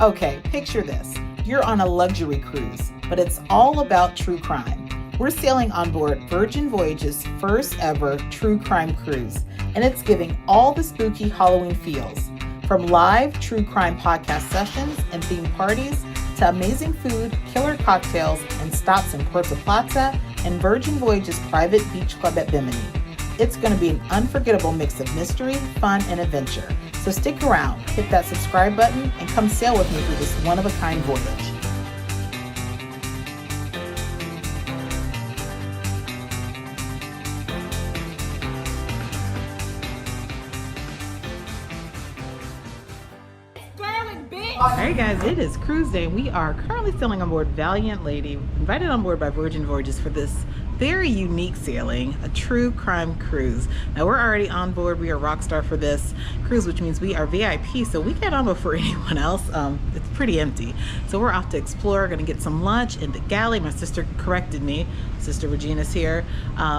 Okay, picture this. You're on a luxury cruise, but it's all about true crime. We're sailing on board Virgin Voyages' first ever true crime cruise, and it's giving all the spooky Halloween feels. From live true crime podcast sessions and themed parties to amazing food, killer cocktails, and stops in Puerto Plata and Virgin Voyages' private beach club at Bimini. It's going to be an unforgettable mix of mystery, fun, and adventure. So stick around, hit that subscribe button, and come sail with me through this one-of-a-kind voyage. Alright guys, it is cruise day and we are currently sailing on board Valiant Lady, invited on board by Virgin Voyages for this very unique sailing, a true crime cruise. Now we're already on board, we are rockstar for this cruise, which means we are VIP, so we get on before anyone else. It's pretty empty. So we're off to explore, gonna get some lunch in the galley. My sister corrected me, Sister Regina's here.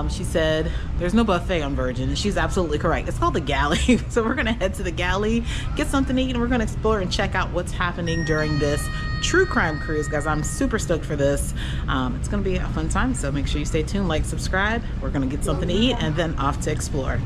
She said there's no buffet on Virgin, and she's absolutely correct. It's called the galley. So we're gonna head to the galley, get something to eat, and we're gonna explore and check out what's happening during this true crime cruise, guys. I'm super stoked for this. It's gonna be a fun time, so make sure you stay tuned, like, subscribe. We're gonna get something to eat and then off to explore.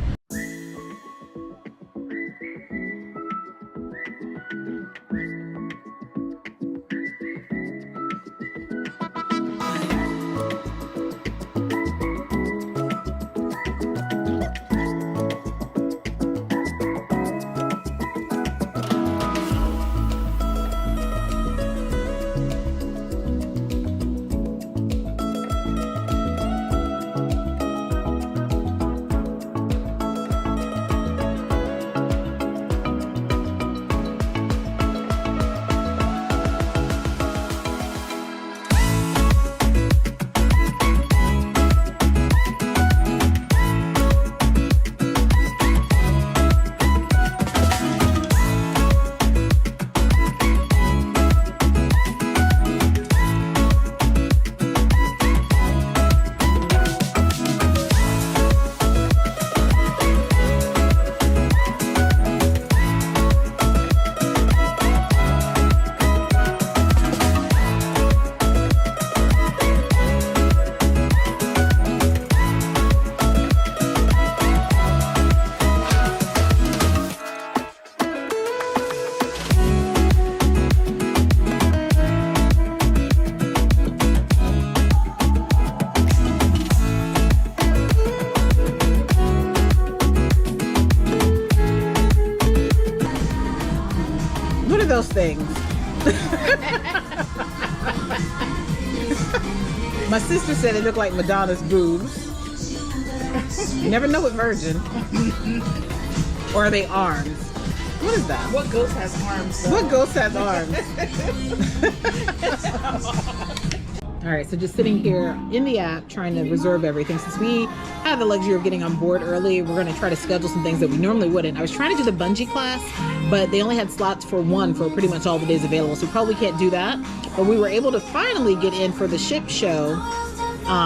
Those things. My sister said it looked like Madonna's boobs. You never know with Virgin. Or are they arms? What is that? What ghost has arms? What ghost has arms? Alright, so just sitting here in the app trying to reserve everything. Since we have the luxury of getting on board early, we're going to try to schedule some things that we normally wouldn't. I was trying to do the bungee class, but they only had slots for one for pretty much all the days available, so we probably can't do that. But we were able to finally get in for the ship show,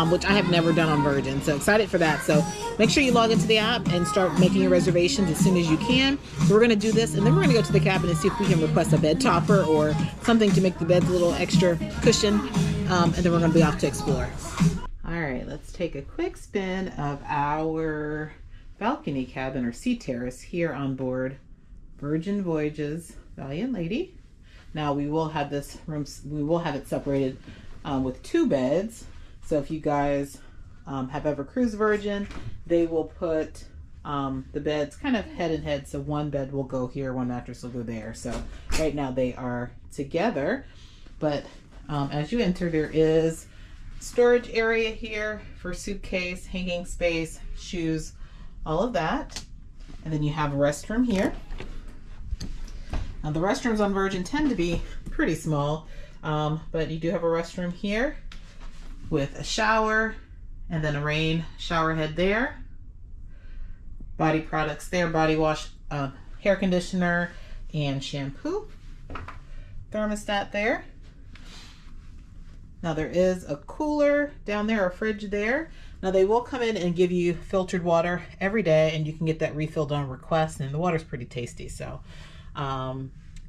which I have never done on Virgin, so excited for that. So make sure you log into the app and start making your reservations as soon as you can. So we're going to do this, and then we're going to go to the cabin and see if we can request a bed topper or something to make the beds a little extra cushion, and then we're going to be off to explore. All right, let's take a quick spin of our balcony cabin or sea terrace here on board Virgin Voyages Valiant Lady. Now we will have this room, we will have it separated with two beds. So if you guys have ever cruised Virgin, they will put the beds kind of head and head. So one bed will go here, one mattress will go there. So right now they are together, but as you enter, there is storage area here for suitcase, hanging space, shoes, all of that. And then you have a restroom here. Now the restrooms on Virgin tend to be pretty small, but you do have a restroom here with a shower and then a rain shower head there. Body products there, body wash, hair conditioner, and shampoo. Thermostat there. Now there is a cooler down there, a fridge there. Now they will come in and give you filtered water every day, and you can get that refilled on request, and the water's pretty tasty. So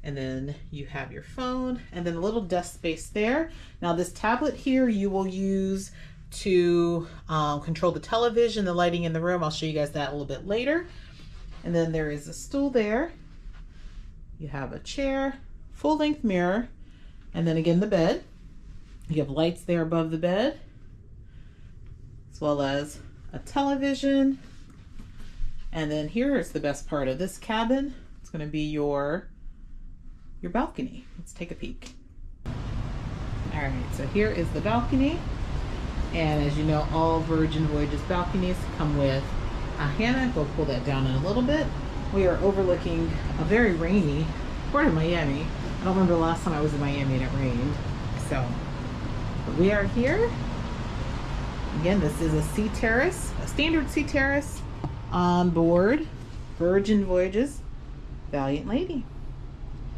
And then you have your phone and then a little desk space there. Now this tablet here you will use to control the television, the lighting in the room. I'll show you guys that a little bit later. And then there is a stool there. You have a chair, full-length mirror, and then again the bed. You have lights there above the bed, as well as a television. And then here is the best part of this cabin. It's going to be your balcony. Let's take a peek. All right, so here is the balcony. And as you know, all Virgin Voyages balconies come with a hammock. We'll pull that down in a little bit. We are overlooking a very rainy part of Miami. I don't remember the last time I was in Miami and it rained. So, but we are here. Again, this is a sea terrace, a standard sea terrace on board Virgin Voyages Valiant Lady.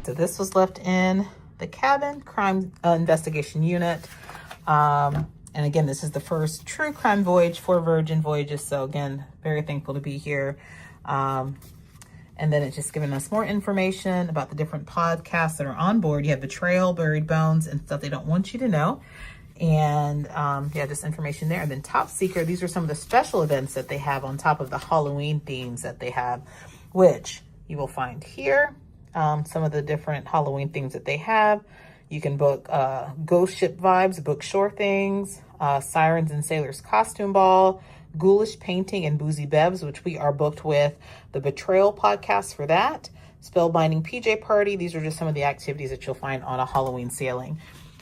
So this was left in the cabin, crime investigation unit. And again, this is the first true crime voyage for Virgin Voyages. So again, very thankful to be here. And then it's just giving us more information about the different podcasts that are on board. You have Betrayal, Buried Bones, and stuff they don't want you to know. And yeah, just information there. And then Top Secret, these are some of the special events that they have on top of the Halloween themes that they have, which you will find here. Some of the different Halloween things that they have. You can book Ghost Ship Vibes, Book Shore Things, Sirens and Sailors Costume Ball, Ghoulish Painting, and Boozy Bevs, which we are booked with the Betrayal podcast for that. Spellbinding PJ Party. These are just some of the activities that you'll find on a Halloween sailing.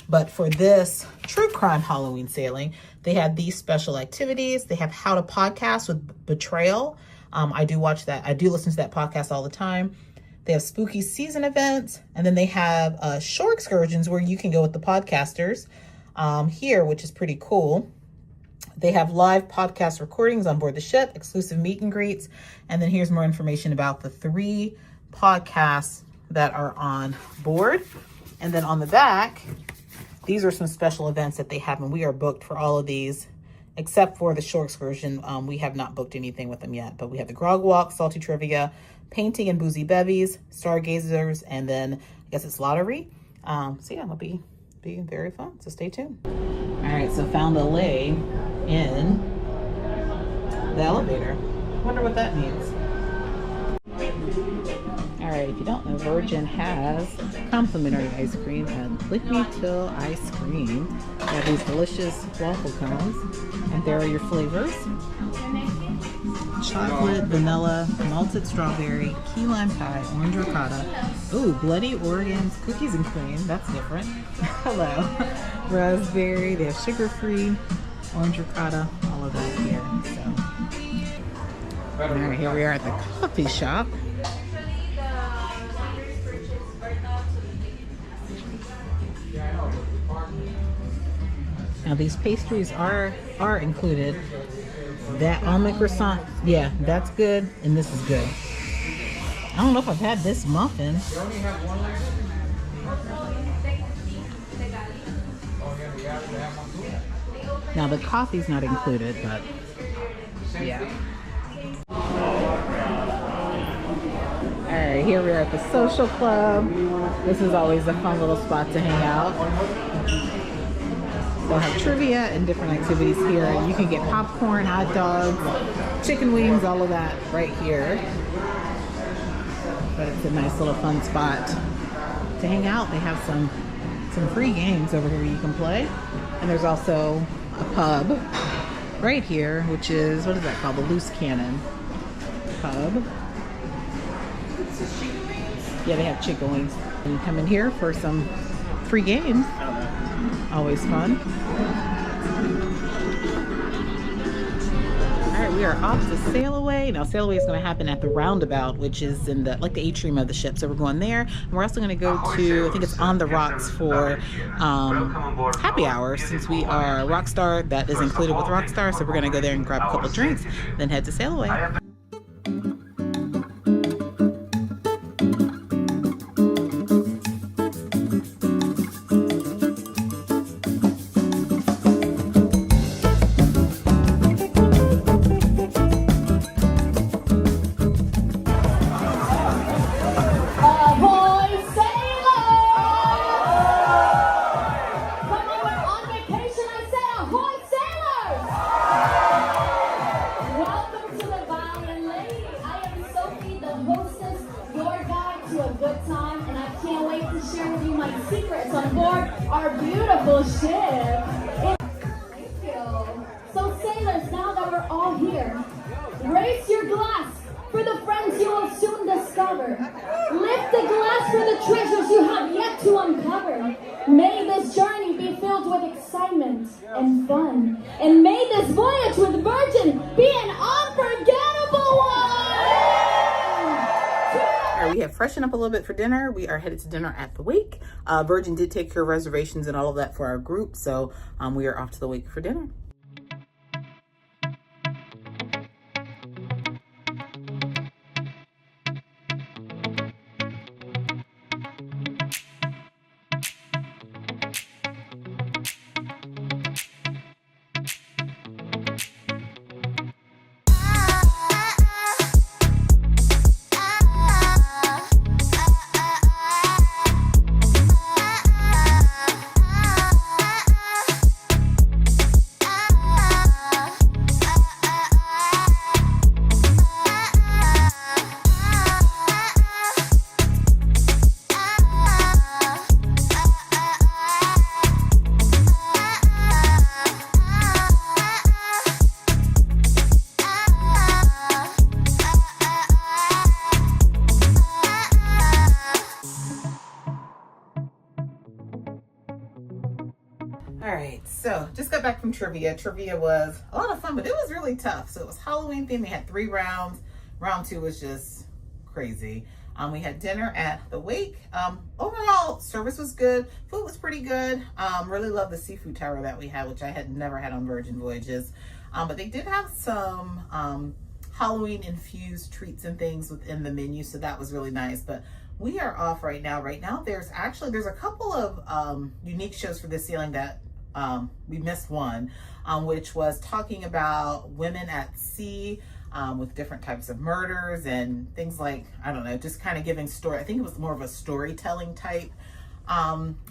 But for this true crime Halloween sailing, they have these special activities. They have How to Podcast with Betrayal. I do watch that. I do listen to that podcast all the time. They have spooky season events, and then they have shore excursions where you can go with the podcasters here, which is pretty cool. They have live podcast recordings on board the ship, exclusive meet and greets, and then here's more information about the 3 podcasts that are on board. And then on the back, these are some special events that they have, and we are booked for all of these, except for the shore excursion. We have not booked anything with them yet, but we have the Grog Walk, Salty Trivia, Painting and Boozy Bevies, Stargazers, and then I guess it's Lottery. So yeah, it'll be very fun. So stay tuned. All right, so found a lay in the elevator. Wonder what that means. All right, if you don't know, Virgin has complimentary ice cream at Lick Me Till Ice Cream. They have these delicious waffle cones, and there are your flavors. Chocolate, vanilla, malted strawberry, key lime pie, orange ricotta. Ooh, Bloody Oregon's cookies and cream. That's different. Hello. Raspberry. They have sugar-free, orange ricotta, all of that here. So, all right, here we are at the coffee shop. Now these pastries are included. That almond croissant, yeah, that's good, and this is good. I don't know if I've had this muffin. Now the coffee's not included, but yeah. All right, here we are at the social club. This is always a fun little spot to hang out. They'll have trivia and different activities here. You can get popcorn, hot dogs, chicken wings, all of that right here. But it's a nice little fun spot to hang out. They have some free games over here you can play. And there's also a pub right here, which is, what is that called? The Loose Cannon Pub. Yeah, they have chicken wings. And you come in here for some free games. Always fun. All right, we are off to sail away. Now, sail away is going to happen at the roundabout, which is in the atrium of the ship. So we're going there. And we're also going to go to, I think it's On the Rocks for happy hour. Since we are Rockstar, that is included with Rockstar. So we're going to go there and grab a couple drinks, then head to sail away. Ahoy, sail! to a good time, and I can't wait to share with you my secrets on board our beautiful ship. Thank you. So sailors, now that we're all here, raise your glass for the friends you will soon discover. Lift the glass for the treasures you have yet to uncover. May this journey be filled with excitement and fun. And may this voyage with Virgin be an unforgettable one! All right, we have freshened up a little bit for dinner. We are headed to dinner at the Wake. Virgin did take care of reservations and all of that for our group, so we are off to the Wake for dinner. All right, so just got back from trivia. Trivia was a lot of fun, but it was really tough. So it was Halloween themed. We had 3 rounds. Round 2 was just crazy. We had dinner at the Wake. Overall, service was good. Food was pretty good. Really loved the seafood tower that we had, which I had never had on Virgin Voyages. But they did have some Halloween infused treats and things within the menu, so that was really nice. But we are off right now. Right now, there's a couple of unique shows for this sailing that we missed one, which was talking about women at sea with different types of murders and things like, I don't know, just kind of giving story. I think it was more of a storytelling type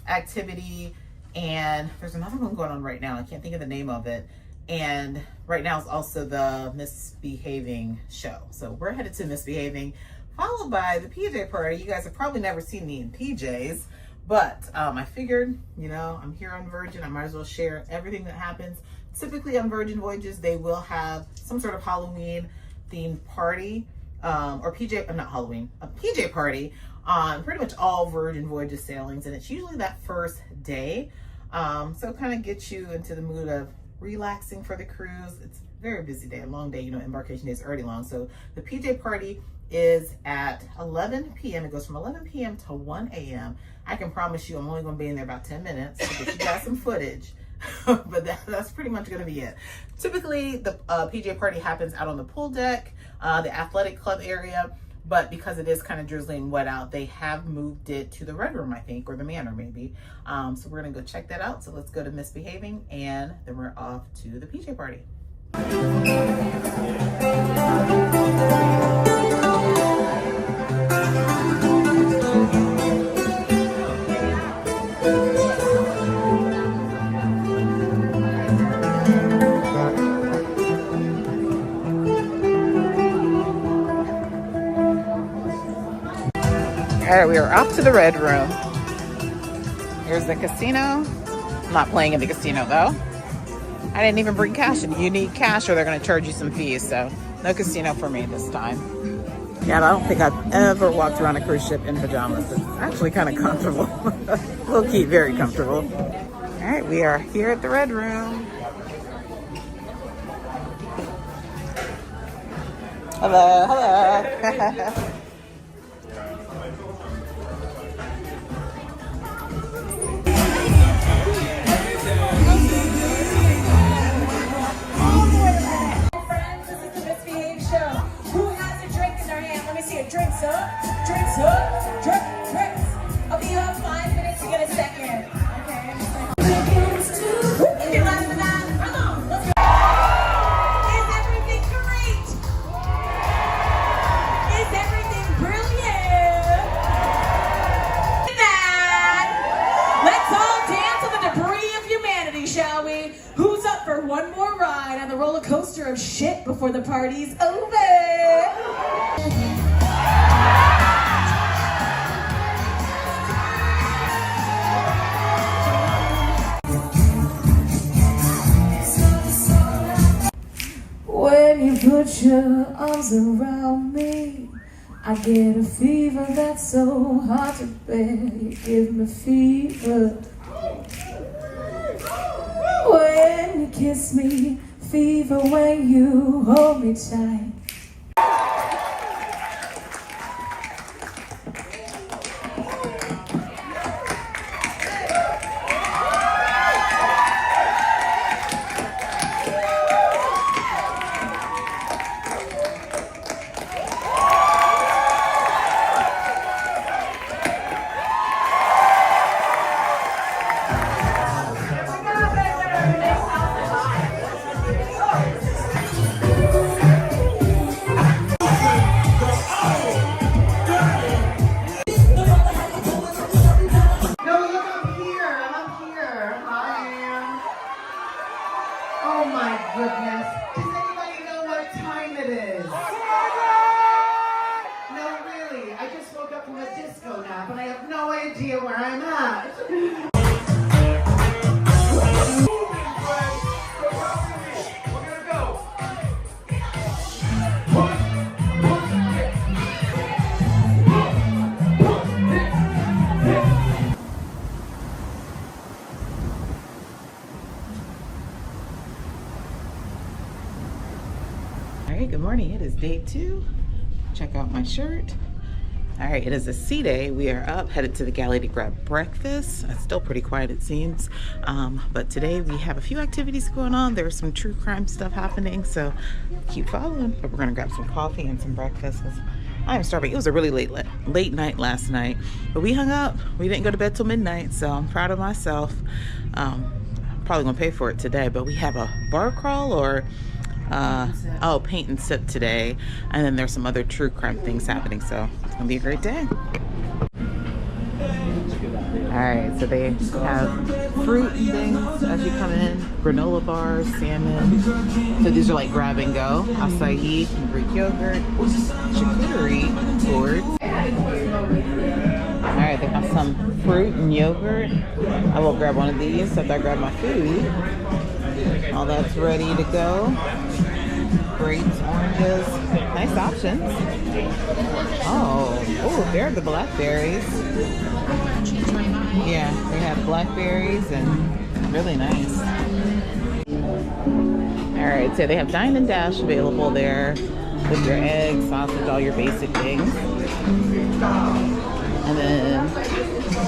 activity. And there's another one going on right now. I can't think of the name of it. And right now is also the Misbehaving show. So we're headed to Misbehaving, followed by the PJ party. You guys have probably never seen me in PJs, but I figured, you know, I'm here on Virgin. I might as well share everything that happens. Typically on Virgin Voyages, they will have some sort of Halloween themed party, or PJ, not Halloween, a PJ party on pretty much all Virgin Voyages sailings. And it's usually that first day. So it kind of gets you into the mood of relaxing for the cruise. It's a very busy day, a long day. You know, embarkation day is already long. So the PJ party is at 11 p.m. It goes from 11 p.m. to 1 a.m. I can promise you I'm only going to be in there about 10 minutes to get you guys some footage. But that's pretty much going to be it. Typically, the PJ party happens out on the pool deck, the athletic club area. But because it is kind of drizzling and wet out, they have moved it to the Red Room, I think, or the Manor maybe. So we're going to go check that out. So let's go to Misbehaving, and then we're off to the PJ party. All right, we are off to the Red Room. Here's the casino. I'm not playing in the casino though. I didn't even bring cash in. You need cash or they're gonna charge you some fees, so no casino for me this time. Yeah, I don't think I've ever walked around a cruise ship in pajamas. It's actually kind of comfortable. Low key, very comfortable. All right, we are here at the Red Room. Hello, hello. Drinks up, drinks up, drinks. Okay, you have 5 minutes to get a second. Okay. Okay, last one out. Come on, let's go. Is everything great? Is everything brilliant? Let's all dance on the debris of humanity, shall we? Who's up for one more ride on the roller coaster of shit before the party's over? arms around me. I get a fever that's so hard to bear. You give me fever when you kiss me, fever when you hold me tight. Oh my goodness. Does anybody know what time it is? No, really. I just woke up from a disco nap and I have no idea where I'm at. Good morning. It is day 2. Check out my shirt. All right, it is a sea day. We are up, headed to the galley to grab breakfast. It's still pretty quiet, it seems. But today we have a few activities going on. There's some true crime stuff happening, so keep following. But we're gonna grab some coffee and some breakfast. I'm starving. It was a really late night last night, but we hung up. We didn't go to bed till midnight, so I'm proud of myself. Probably gonna pay for it today, but we have a bar crawl or paint and sip today, and then there's some other true crime things happening, so it's gonna be a great day. All right, so they have fruit and things as you come in, granola bars, salmon. So these are like grab and go, acai, Greek yogurt, charcuterie boards. All right, they have some fruit and yogurt. I will grab one of these after I grab my food. All that's ready to go. Grapes, oranges, nice options. Oh, there are the blackberries. Yeah, they have blackberries and really nice. All right, so they have Dine and Dash available there with your eggs, sausage, all your basic things. And then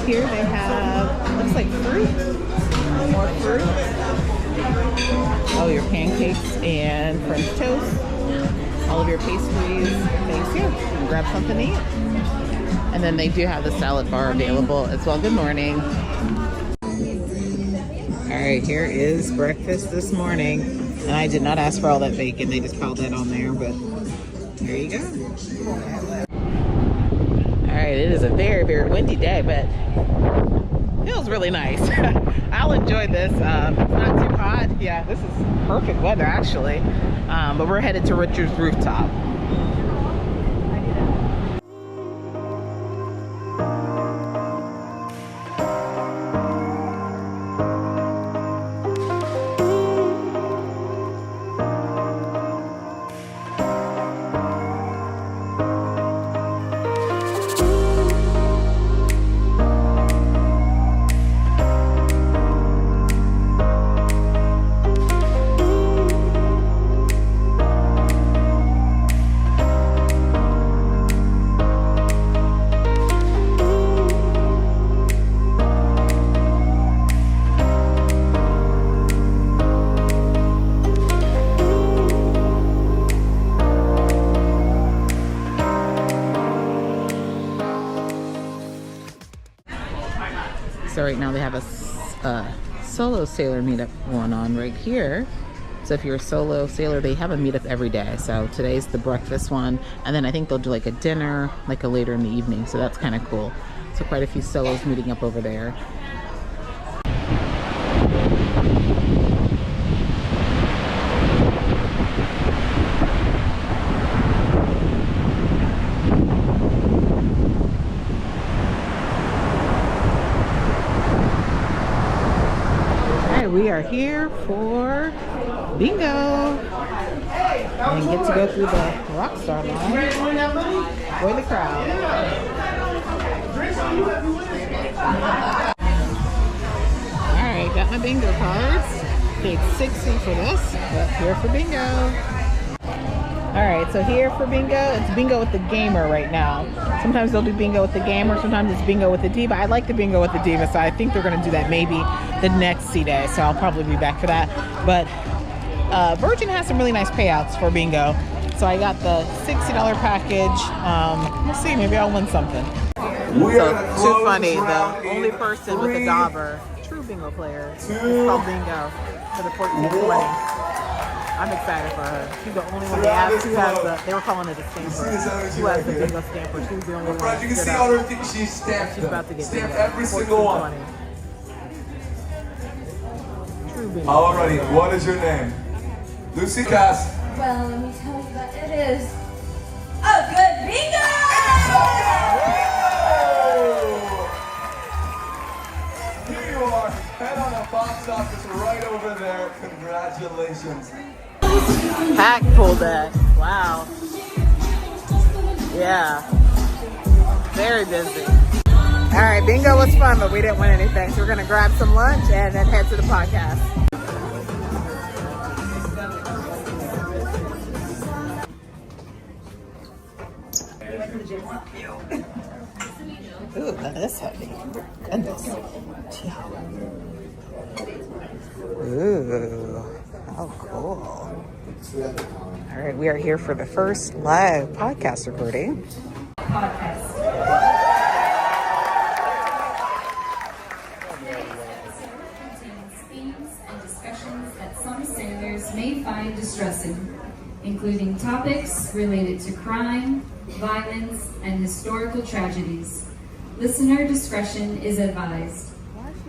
here they have, looks like fruit, more fruit. Oh, your pancakes and French toast, all of your pastries, things here. And grab something to eat. And then they do have the salad bar available as well. Good morning. All right, here is breakfast this morning. And I did not ask for all that bacon. They just piled that on there, but there you go. All right, it is a very, very windy day, but feels really nice. I'll enjoy this. It's not too hot. Yeah, this is perfect weather actually. But we're headed to Richard's rooftop. So right now they have a solo sailor meetup going on right here. So if you're a solo sailor, they have a meetup every day. So today's the breakfast one, and then I think they'll do like a dinner like a later in the evening. So that's kind of cool. So quite a few solos meeting up over there. We are here for bingo and get to go through the Rockstar line. Join the crowd. Alright, got my bingo cards. Paid $60 for this, but here for bingo. Alright, so here for bingo, it's bingo with the gamer right now. Sometimes they'll do bingo with the gamer, sometimes it's bingo with the diva. I like the bingo with the diva, so I think they're going to do that maybe the next C-Day, so I'll probably be back for that. But Virgin has some really nice payouts for bingo. So I got the $60 package. We'll see, maybe I'll win something. So, too funny, the only person with a dauber, true bingo player, is called bingo for the 1420. I'm excited for her. She's the only one they asked who has the, they were calling it a stamper. Who has the bingo stamper? She was the only one. You can see all her things. She's stamped. She's about to get stamped every single one. True bingo. Alrighty, what is your name? Lucy Cass. Well, let me tell you that it is a good bingo! Here you are. Head on a box office right over there. Congratulations. Hack pulled that. Wow. Yeah. Very busy. All right, bingo was fun, but we didn't win anything. So we're going to grab some lunch and then head to the podcast. Ooh, that is heavy. Goodness. Ooh, how cool. All right, we are here for the first live podcast recording. Themes and discussions that some sailors may find distressing, including topics related to crime, violence, and historical tragedies. Listener discretion is advised.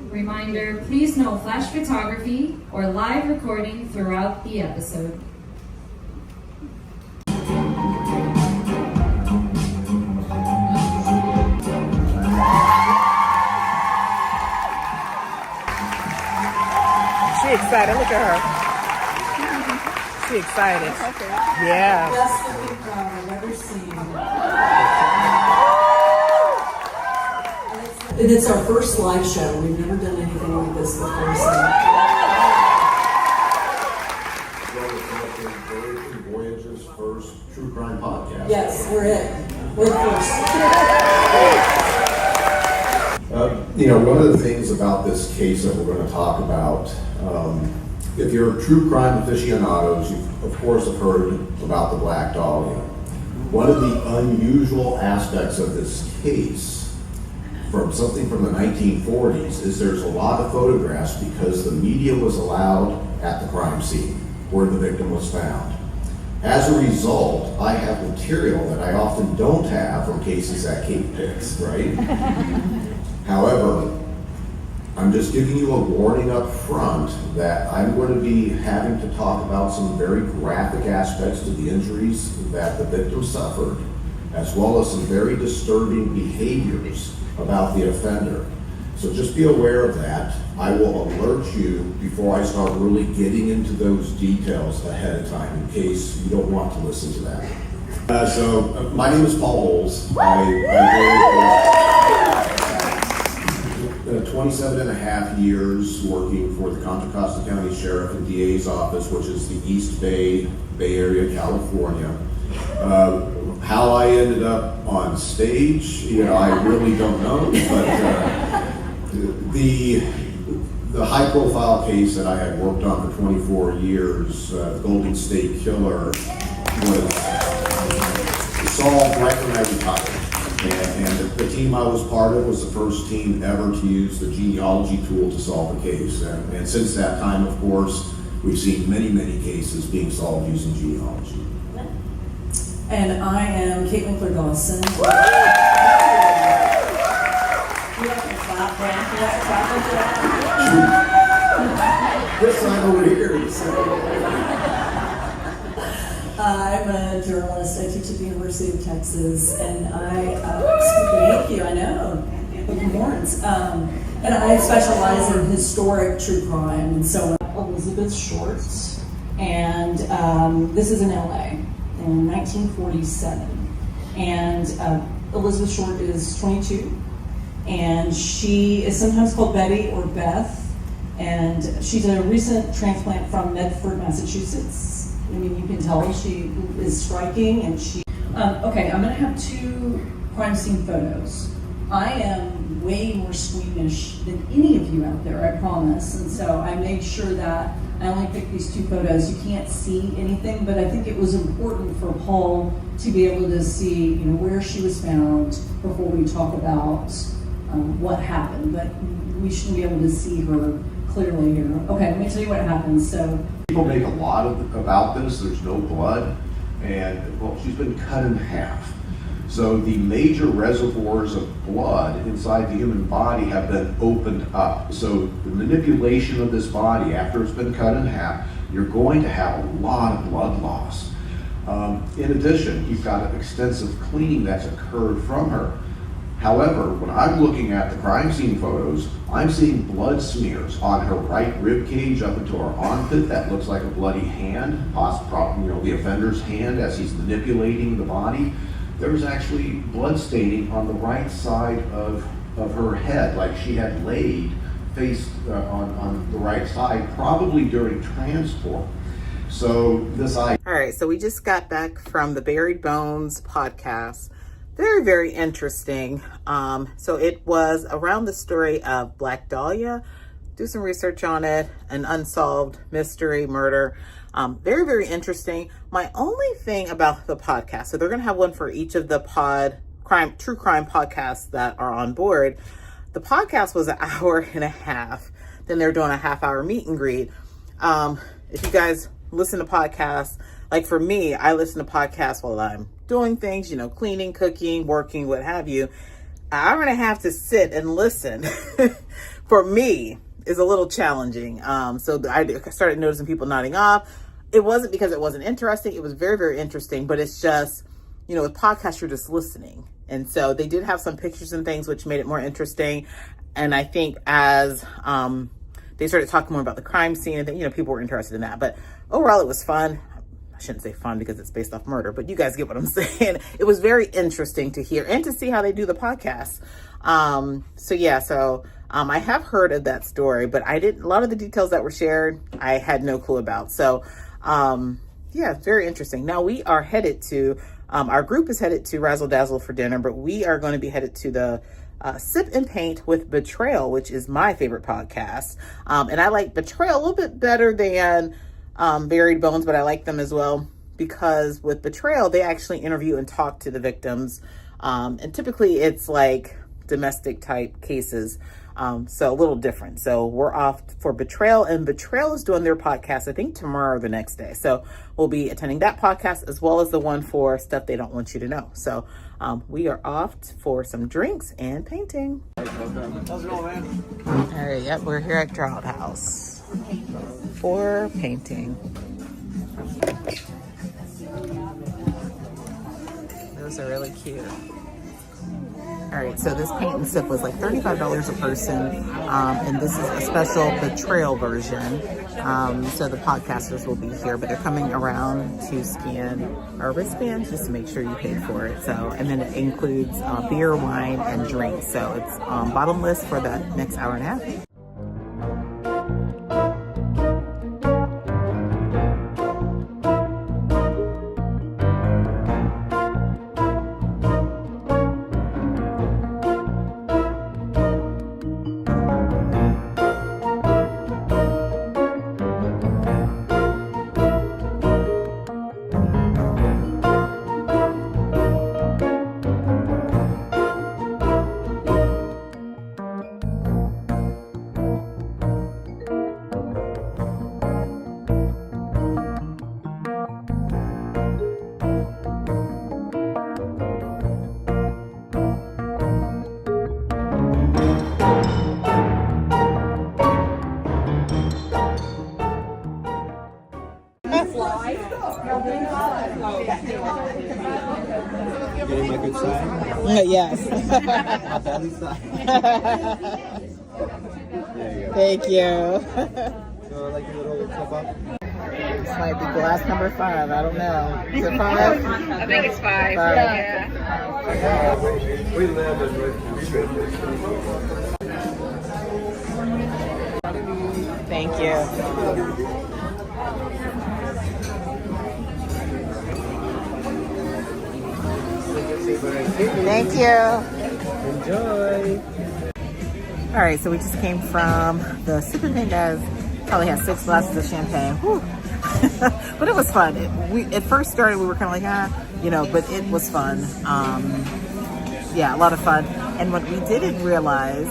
Reminder, please no flash photography or live recording throughout the episode. She excited, look at her. She excited. Yeah. Best looking crowd I've ever seen. And it's our first live show. We've never done anything like this before. Virgin Voyages' first true crime podcast. Yes, we're it. We're first. One of the things about this case that we're going to talk about, if you're true crime aficionados, you of course have heard about the Black Dahlia. One of the unusual aspects of this case, from something from the 1940s, is there's a lot of photographs because the media was allowed at the crime scene where the victim was found. As a result, I have material that I often don't have from cases at Cape Picks, right? However, I'm just giving you a warning up front that I'm going to be having to talk about some very graphic aspects to the injuries that the victim suffered, as well as some very disturbing behaviors about the offender. So just be aware of that. I will alert you before I start really getting into those details ahead of time in case you don't want to listen to that. My name is Paul Holes. I 27 and a half years working for the Contra Costa County Sheriff and DA's office, which is the East Bay Area, California. How I ended up on stage, I really don't know, but the high-profile case that I had worked on for 24 years, the Golden State Killer, was solved right when I retired. And the team I was part of was the first team ever to use the genealogy tool to solve a case. And since that time, of course, we've seen many, many cases being solved using genealogy. And I am Kate Winkler-Dawson. This side over here. I'm a journalist. I teach at the University of Texas, and thank you. I know, looking horns. And I specialize in historic true crime. And so Elizabeth Short, and this is in LA. in 1947. And Elizabeth Short is 22. And she is sometimes called Betty or Beth. And she's a recent transplant from Medford, Massachusetts. I mean, you can tell she is striking, and she... okay, I'm gonna have 2 crime scene photos. I am way more squeamish than any of you out there, I promise. And so I made sure that I only picked these 2 photos. You can't see anything, but I think it was important for Paul to be able to see, where she was found before we talk about what happened. But we should be able to see her clearly here. Okay, let me tell you what happened. So People make a lot about this. There's no blood, and well, she's been cut in half. So the major reservoirs of blood inside the human body have been opened up. So the manipulation of this body after it's been cut in half, you're going to have a lot of blood loss. In addition, you've got an extensive cleaning that's occurred from her. However, when I'm looking at the crime scene photos, I'm seeing blood smears on her right rib cage up into her armpit that looks like a bloody hand, possibly the offender's hand as he's manipulating the body. There's actually blood staining on the right side of her head, like she had laid face on the right side, probably during transport. So all right, so we just got back from the Buried Bones podcast. Very, very interesting. So it was around the story of Black Dahlia. Do some research on it, an unsolved mystery murder. Very, very interesting. My only thing about the podcast, so they're going to have one for each of the true crime podcasts that are on board. The podcast was an hour and a half. Then they're doing a half-hour meet and greet. If you guys listen to podcasts, like for me, I listen to podcasts while I'm doing things, cleaning, cooking, working, what have you. An hour and a half to sit and listen for me is a little challenging. So I started noticing people nodding off. It wasn't because it wasn't interesting. It was very, very interesting, but it's just, with podcasts, you're just listening. And so they did have some pictures and things, which made it more interesting. And I think as they started talking more about the crime scene, and people were interested in that. But overall, it was fun. I shouldn't say fun because it's based off murder, but you guys get what I'm saying. It was very interesting to hear and to see how they do the podcast. So I have heard of that story, but a lot of the details that were shared, I had no clue about. So, very interesting. Now we are headed to, our group is headed to Razzle Dazzle for dinner, but we are going to be headed to the Sip and Paint with Betrayal, which is my favorite podcast. And I like Betrayal a little bit better than Buried Bones, but I like them as well because with Betrayal, they actually interview and talk to the victims. And typically it's like domestic type cases. So a little different. So we're off for Betrayal, and Betrayal is doing their podcast, I think tomorrow or the next day. So we'll be attending that podcast as well as the one for Stuff They Don't Want You to Know. So we are off for some drinks and painting. How's it going, man? All right, yep, we're here at Drought House for painting. Those are really cute. All right, so this paint and sip was like $35 a person, and this is a special Betrayal version. So the podcasters will be here, but they're coming around to scan our wristbands just to make sure you paid for it. So, and then it includes beer, wine, and drinks. So it's bottomless for the next hour and a half. Getting my good side? Yes. Belly side. There you go. Thank you. So like a little tip up. This might be glass number 5. I don't know. Is it 5? I think it's 5. Yeah. We landed right. Thank you. Thank you. Enjoy. All right, so we just came from the super thing, guys. Probably had 6 glasses of champagne. Whew. But it was fun. It first started, we were kind of like, but it was fun. Yeah, a lot of fun. And what we didn't realize,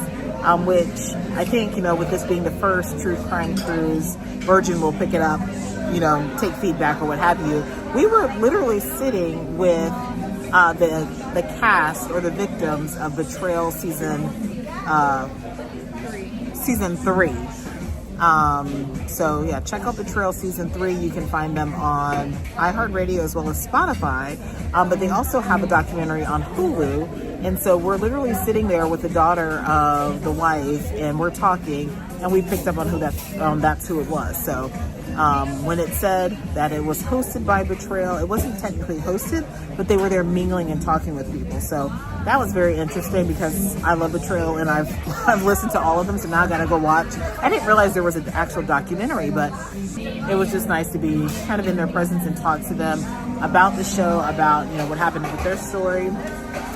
which I think, with this being the first true crime cruise, Virgin will pick it up, take feedback or what have you. We were literally sitting with the cast or the victims of Betrayal season 3. So yeah, check out Betrayal season 3. You can find them on iHeartRadio as well as Spotify. But they also have a documentary on Hulu. And so we're literally sitting there with the daughter of the wife, and we're talking, and we picked up on who that's who it was. So when it said that it was hosted by Betrayal, it wasn't technically hosted, but they were there mingling and talking with people. So that was very interesting because I love Betrayal, and I've listened to all of them. So now I got to go watch. I didn't realize there was an actual documentary, but it was just nice to be kind of in their presence and talk to them about the show, about what happened with their story.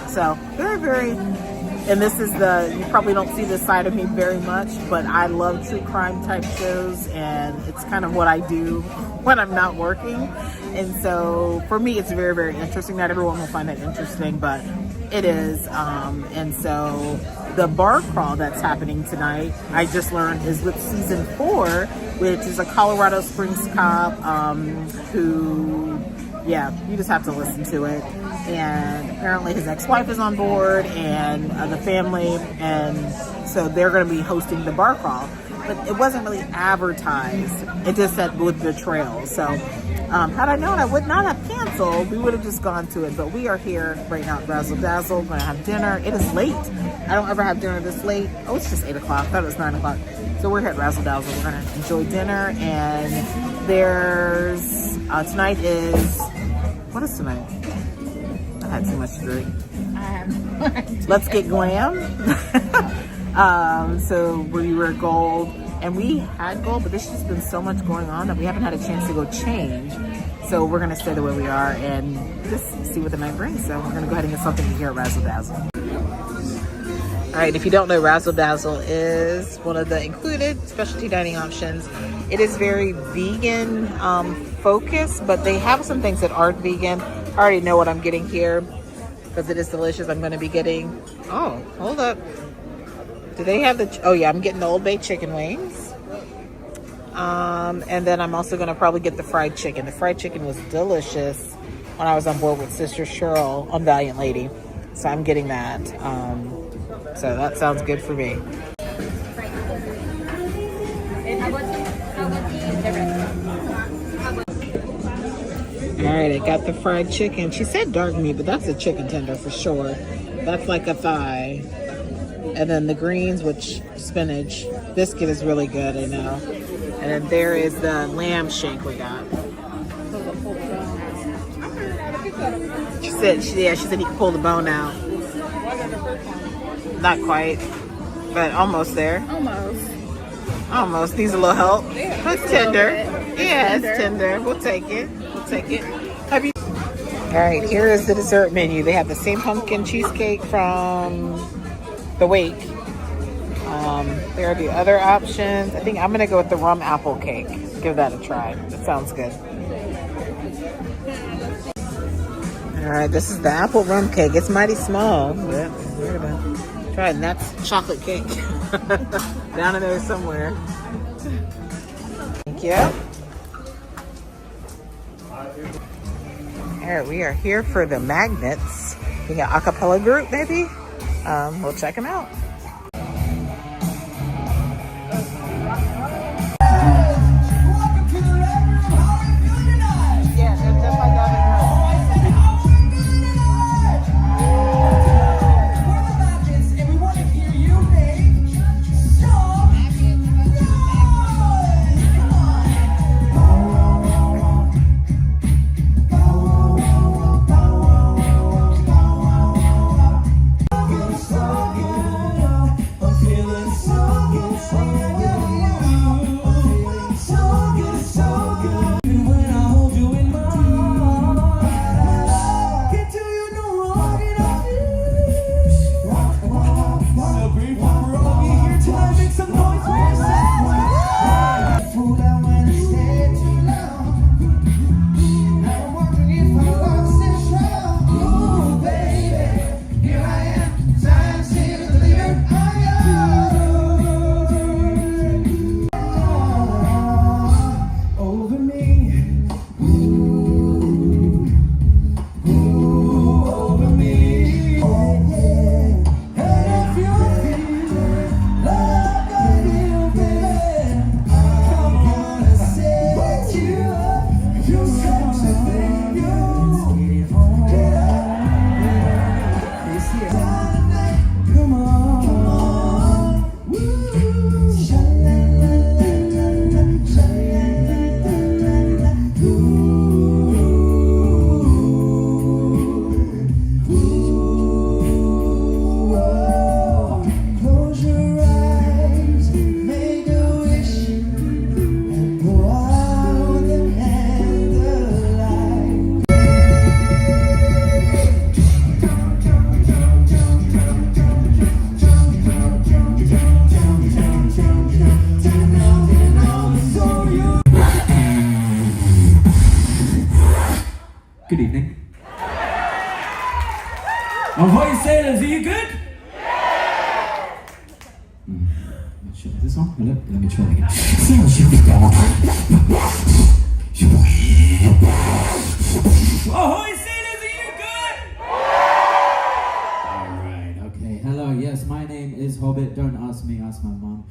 So very, very, and this is you probably don't see this side of me very much, but I love true crime type shows, and it's kind of what I do when I'm not working. And so for me, it's very, very interesting. Not everyone will find that interesting, but it is. And so the bar crawl that's happening tonight, I just learned, is with season 4, which is a Colorado Springs cop who, yeah, you just have to listen to it. And apparently his ex-wife is on board, and the family, and so they're going to be hosting the bar crawl. But it wasn't really advertised. It just said with Betrayal. So had I known, I would not have canceled. We would have just gone to it. But we are here right now at Razzle Dazzle. We're going to have dinner. It is late. I don't ever have dinner this late. Oh, it's just 8 o'clock. I thought it was 9 o'clock. So we're here at Razzle Dazzle. We're going to enjoy dinner. And there's, tonight is, what is tonight? I had too much to drink. Let's get glam. So we were gold, and we had gold, but there's just been so much going on that we haven't had a chance to go change. So we're going to stay the way we are and just see what the night brings. So we're going to go ahead and get something here at Razzle Dazzle. All right, if you don't know, Razzle Dazzle is one of the included specialty dining options. It is very vegan focused, but they have some things that aren't vegan. I already know what I'm getting here because it is delicious. I'm going to be getting, oh, hold up. Do they have oh yeah, I'm getting the Old Bay chicken wings. And then I'm also going to probably get the fried chicken. The fried chicken was delicious when I was on board with Sister Cheryl on Valiant Lady. So I'm getting that. So that sounds good for me. All right, I got the fried chicken. She said dark meat, but that's a chicken tender for sure. That's like a thigh. And then the greens, which spinach. Biscuit is really good, I know. And then there is the lamb shake we got. She said you can pull the bone out. Not quite, but almost there. Almost. Needs a little help. Yeah, it's tender. Yeah, it's tender. We'll take it. All right, here is the dessert menu. They have the same pumpkin cheesecake from the Wake. There are the other options. I think I'm going to go with the rum apple cake. Give that a try. That sounds good. All right, this is the apple rum cake. It's mighty small. Yeah, weird about it. Try it, and that's chocolate cake. Down in there somewhere. Thank you. All right, we are here for the Magnets. We got a cappella group, maybe. We'll check them out. Good evening. Ahoy sailors, are you good? Is this on? Hello? Let me try it again. Ahoy sailors, are you good? Alright, okay. Hello, yes, my name is Hobbit. Don't ask me, ask my mom.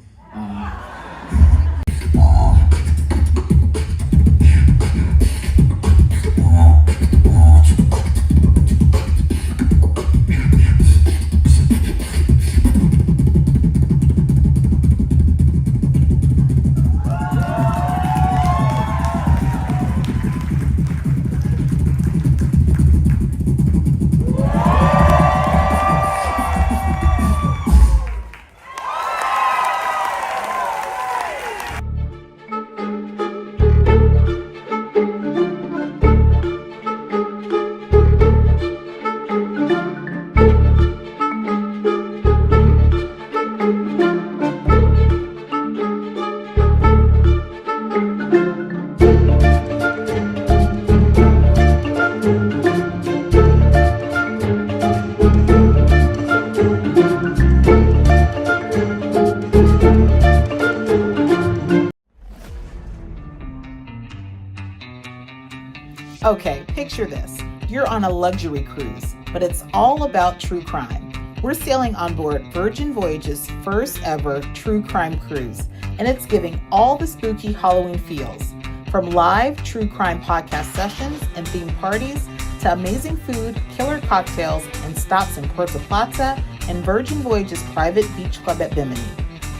Okay, picture this. You're on a luxury cruise, but it's all about true crime. We're sailing on board Virgin Voyages' first ever true crime cruise, and it's giving all the spooky Halloween feels. From live true crime podcast sessions and themed parties to amazing food, killer cocktails, and stops in Puerto Plata and Virgin Voyages' private beach club at Bimini.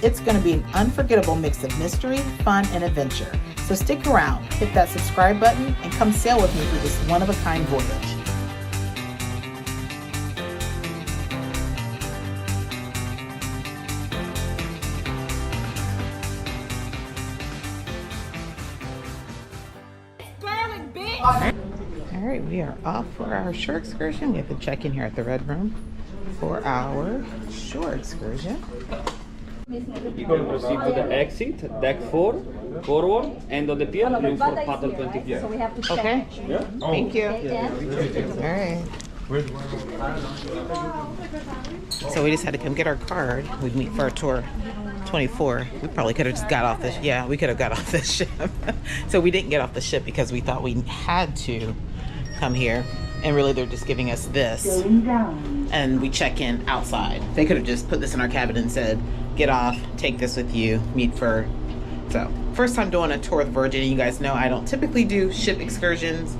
It's going to be an unforgettable mix of mystery, fun, and adventure. So stick around, hit that subscribe button, and come sail with me through this one-of-a-kind voyage. All right, we are off for our shore excursion. We have to check in here at the Red Room for our shore excursion. You're going to proceed to the exit, deck 4, forward, end of the pier, look for paddle 24. So we have to check. Okay, Yeah? thank you. All right. So we just had to come get our card. We meet for our tour 24. We probably could have just got off this. Yeah, we could have got off this ship. So we didn't get off the ship because we thought we had to come here. And really, they're just giving us this. And we check in outside. They could have just put this in our cabin and said, get off, take this with you, meet for. So, first time doing a tour with Virgin. You guys know I don't typically do ship excursions.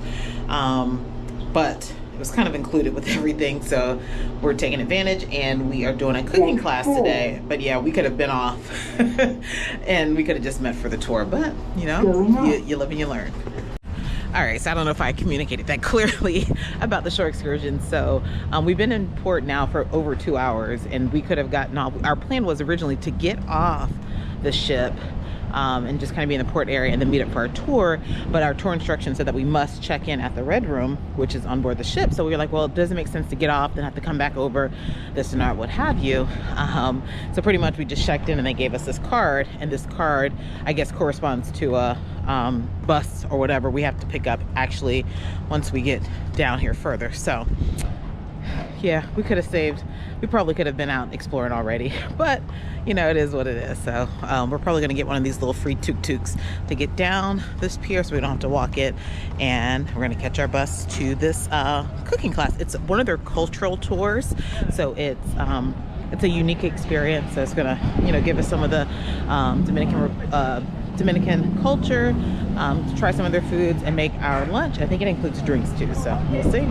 But it was kind of included with everything. So, we're taking advantage and we are doing a cooking class today. But yeah, we could have been off. And we could have just met for the tour. But, you know, you live and you learn. All right, so I don't know if I communicated that clearly about the shore excursion. So we've been in port now for over 2 hours, and we could have gotten off. Our plan was originally to get off the ship and just kind of be in the port area and then meet up for our tour. But our tour instructions said that we must check in at the Red Room, which is on board the ship. So we were like, well, it doesn't make sense to get off, then have to come back over, this and that, what have you. So pretty much we just checked in and they gave us this card. And this card, I guess, corresponds to a bus or whatever we have to pick up actually once we get down here further. So yeah, we could have saved, we probably could have been out exploring already, but you know, it is what it is. So we're probably going to get one of these little free tuk-tuks to get down this pier so we don't have to walk it, and we're going to catch our bus to this cooking class. It's one of their cultural tours, so it's a unique experience. So it's going to, you know, give us some of the Dominican culture, to try some of their foods and make our lunch. I think it includes drinks too, so we'll see.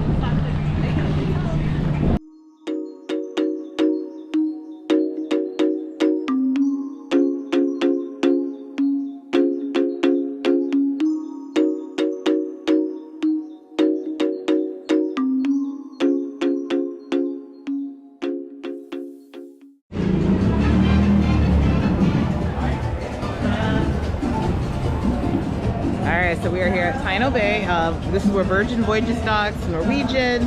So we are here at Taino Bay. This is where Virgin Voyages docks, Norwegian,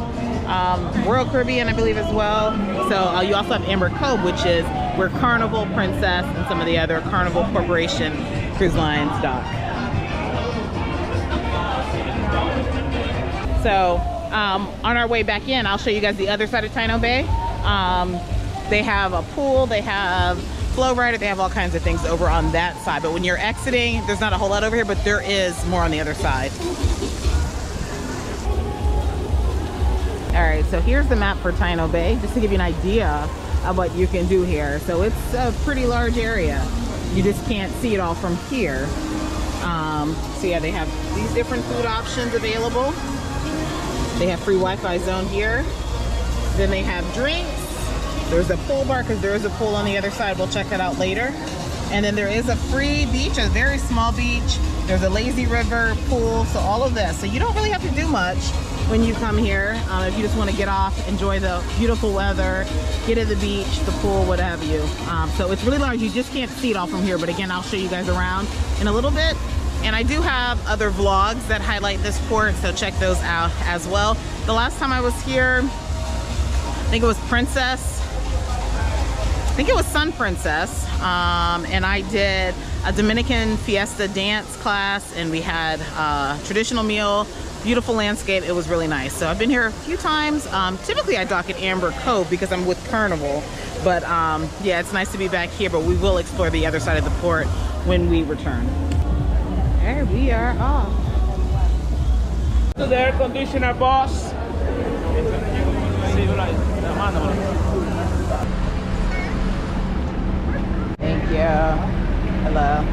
Royal Caribbean, I believe, as well. So you also have Amber Cove, which is where Carnival, Princess, and some of the other Carnival Corporation cruise lines dock. So on our way back in, I'll show you guys the other side of Taino Bay. They have a pool, they have flow rider, they have all kinds of things over on that side. But when you're exiting, there's not a whole lot over here, but there is more on the other side. All right, so here's the map for Taino Bay, just to give you an idea of what you can do here. So it's a pretty large area. You just can't see it all from here. So yeah, they have these different food options available. They have free Wi-Fi zone here. Then they have drinks. There's a pool bar because there is a pool on the other side. We'll check that out later. And then there is a free beach, a very small beach. There's a lazy river pool, so all of this. So you don't really have to do much when you come here. If you just want to get off, enjoy the beautiful weather, get to the beach, the pool, what have you. So it's really large. You just can't see it all from here. But again, I'll show you guys around in a little bit. And I do have other vlogs that highlight this port, so check those out as well. The last time I was here, I think it was Sun Princess, and I did a Dominican fiesta dance class, and we had a traditional meal, beautiful landscape. It was really nice. So I've been here a few times. Typically I dock at Amber Cove because I'm with Carnival, but yeah, it's nice to be back here, but we will explore the other side of the port when we return. There we are off. To the air conditioner, boss. Thank you. Hello.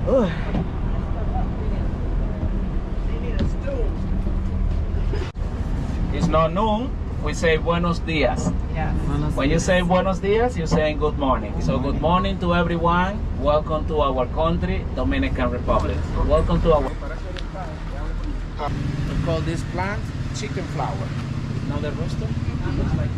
Ooh. It's not noon. We say buenos dias. Yeah. When you say buenos dias, you're saying good morning. So good morning to everyone. Welcome to our country, Dominican Republic. Welcome to our... We call this plant chicken flower. Now the rooster looks like...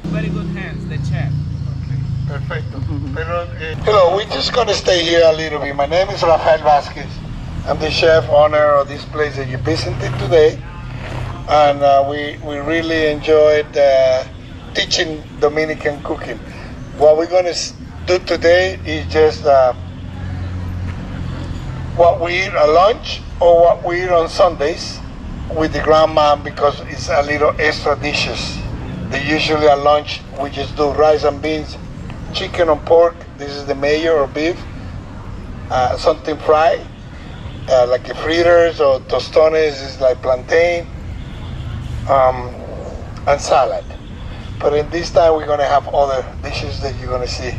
Very good hands, the chef. Perfecto. Hello, we're just going to stay here a little bit. My name is Rafael Vasquez. I'm the chef owner of this place that you visited today. And we really enjoyed teaching Dominican cooking. What we're going to do today is just what we eat at lunch or what we eat on Sundays with the grandma, because it's a little extra dishes. They usually at lunch we just do rice and beans, chicken or pork. This is the mayo or beef. Something fried, like fritters or tostones, is like plantain, and salad. But in this time we're gonna have other dishes that you're gonna see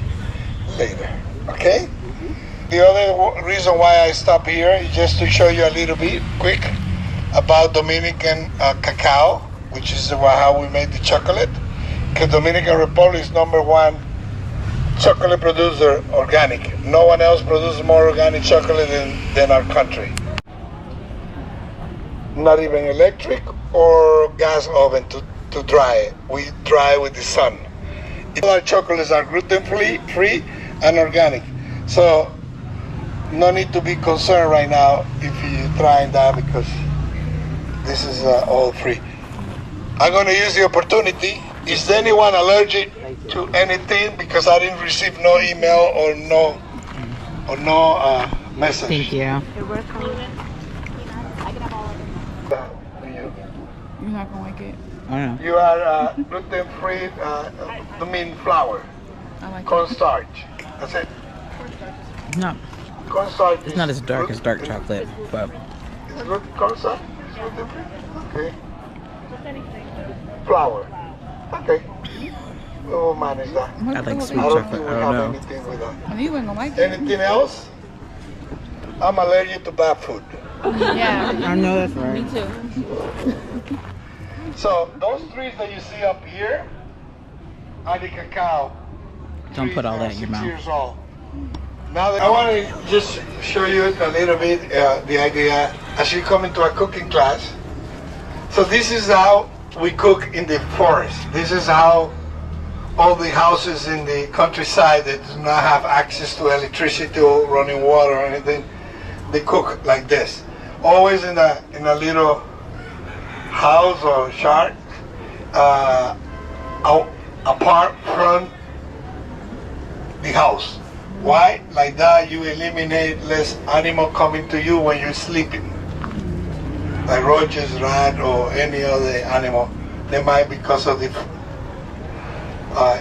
later. Okay? The other reason why I stopped here is just to show you a little bit quick about Dominican cacao, which is how we make the chocolate. Because Dominican Republic is #1 chocolate producer, organic. No one else produces more organic chocolate than our country. Not even electric or gas oven to dry it. We dry with the sun. All our chocolates are gluten-free and organic. So no need to be concerned right now if you're trying that, because this is all free. I'm going to use the opportunity. Is anyone allergic to anything? Because I didn't receive no email or no message. Thank you. You're not gonna like it. I know. You are gluten-free, flour, cornstarch. That's it. No, Cornstarch. it's not as dark as dark chocolate, but Is it cornstarch? Is gluten-free? Okay. Flour. Okay. We will manage that. I like sweet I don't chocolate. think we I have don't know. anything with that. I knew you weren't gonna like it. Anything else? I'm allergic to bad food. Yeah. I know that's right. Me too. So those trees that you see up here are the cacao. Don't put all that in your 6 mouth. years old. Now I want to just show you a little bit the idea as you come into a cooking class. So this is how we cook in the forest. This is how all the houses in the countryside that do not have access to electricity or running water or anything, they cook like this. Always in a little house or shack, apart from the house. Why? Like that you eliminate less animal coming to you when you're sleeping. Like roaches, rat, or any other animal. They might because of the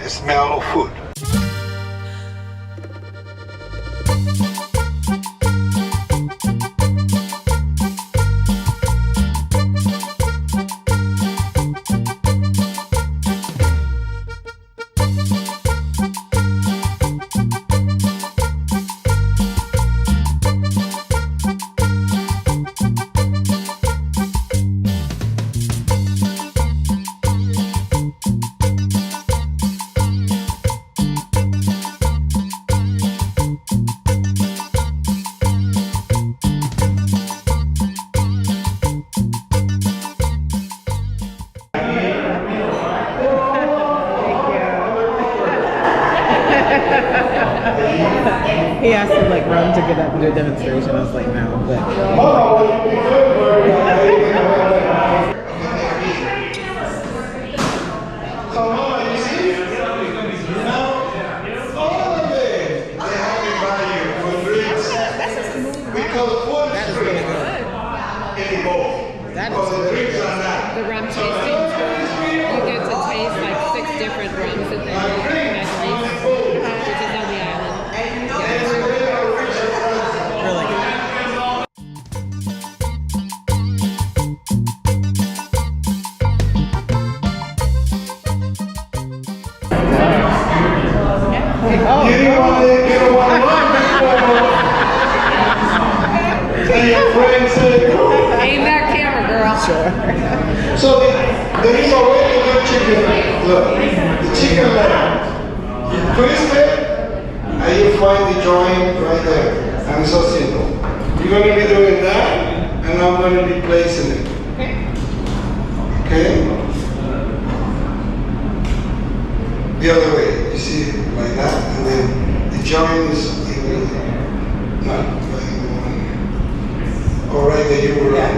smell of food. He asked to like run to get up and do a demonstration. I was like, no, but. That is really good. The rum tasting tour, you get to taste like 6 different rums that they make, which is on the island. Really good. Aim that camera, girl. Sure. So there is a way to do chicken. Look, the chicken leg. You twist it, and you find the joint right there. And it's so simple. You're going to be doing that, and I'm going to be placing it. Okay? The other way. You see it like that, and then the joint is not like the one. All right, there you were right.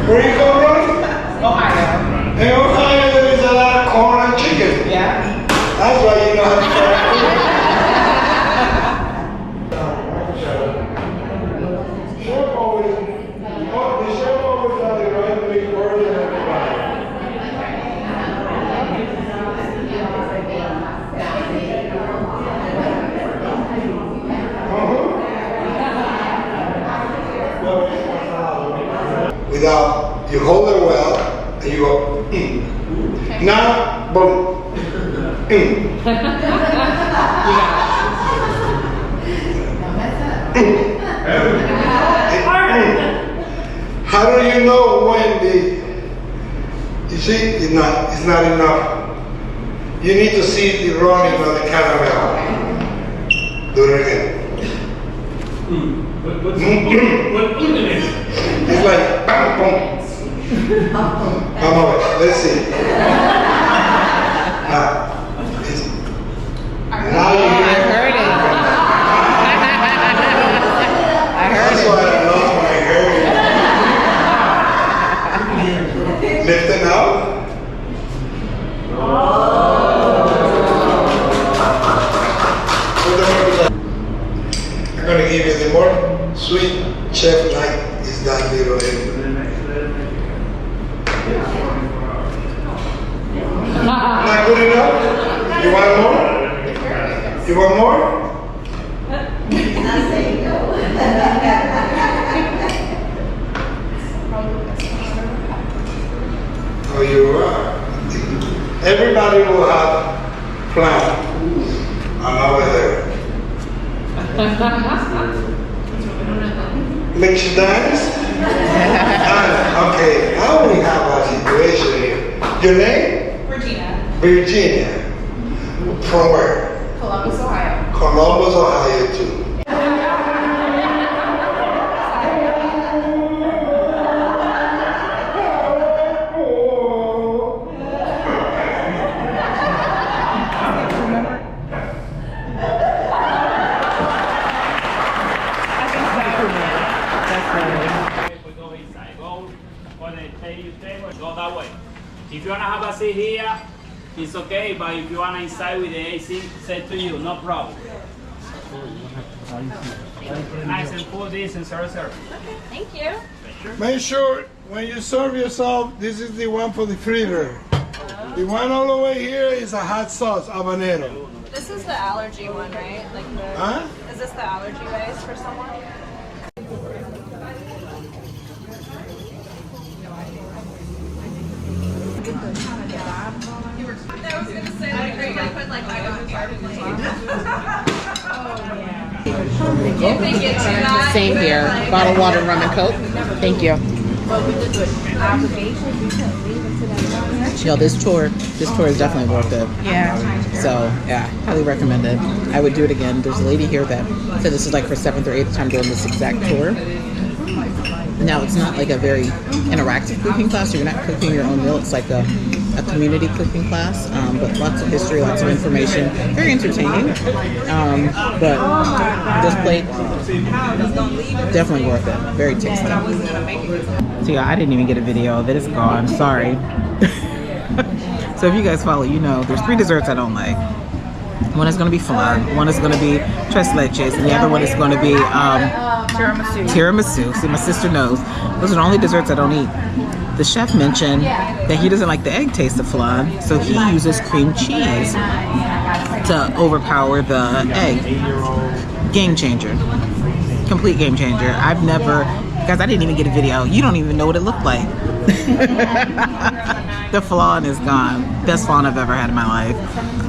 Where you come from? Ohio. In Ohio, there is a lot of corn and chicken. Yeah. That's why you know how to fry food. The chef always has the right to make burger and everybody. Without, you hold it well, and you go, Now, boom. How do you know when you see, it's not enough. You need to see the running of the caramel. Do it again. It's like, boom. Come on, let's see. Now you hear it. I heard it. That's why I lost my hair. Lift it out. I'm going to give you the more sweet chef like is that little egg. Not good enough? You want more? You want more? Oh, you are. Everybody will have plan. I'm over there. Makes you dance? Okay, now we have a situation here. Your name? Regina. Virginia. From where? Columbus, Ohio. Columbus, Ohio, too. sit here, it's okay, but if you want inside with the AC, set to you, no problem. Nice and full, this and serve. Thank you. Make sure when you serve yourself, this is the one for the fritter. The one all the way here is a hot sauce, habanero. This is the allergy one, right? Like the. Huh? Is this the allergy base for someone? I was gonna say, like, are you gonna put like You think it's that? Same here. Bottled water, rum, and Coke. Thank you. Yo, this tour is definitely worth it. Yeah. So, yeah, highly recommend it. I would do it again. There's a lady here that said this is like her 7th or 8th time doing this exact tour. Now, it's not like a very interactive cooking class. You're not cooking your own meal. It's like a community cooking class, but lots of history, lots of information. Very entertaining. But this plate, definitely worth it. Very tasty. So yeah, I didn't even get a video of it. It's gone. Sorry. So if you guys follow, you know there's 3 desserts I don't like. One is going to be flan, one is going to be tres leches, and the other one is going to be tiramisu. See, my sister knows. Those are the only desserts I don't eat. The chef mentioned that he doesn't like the egg taste of flan, so he uses cream cheese to overpower the egg. Game changer. Complete game changer. I've never, guys, I didn't even get a video. You don't even know what it looked like. The flan is gone. Best flan I've ever had in my life.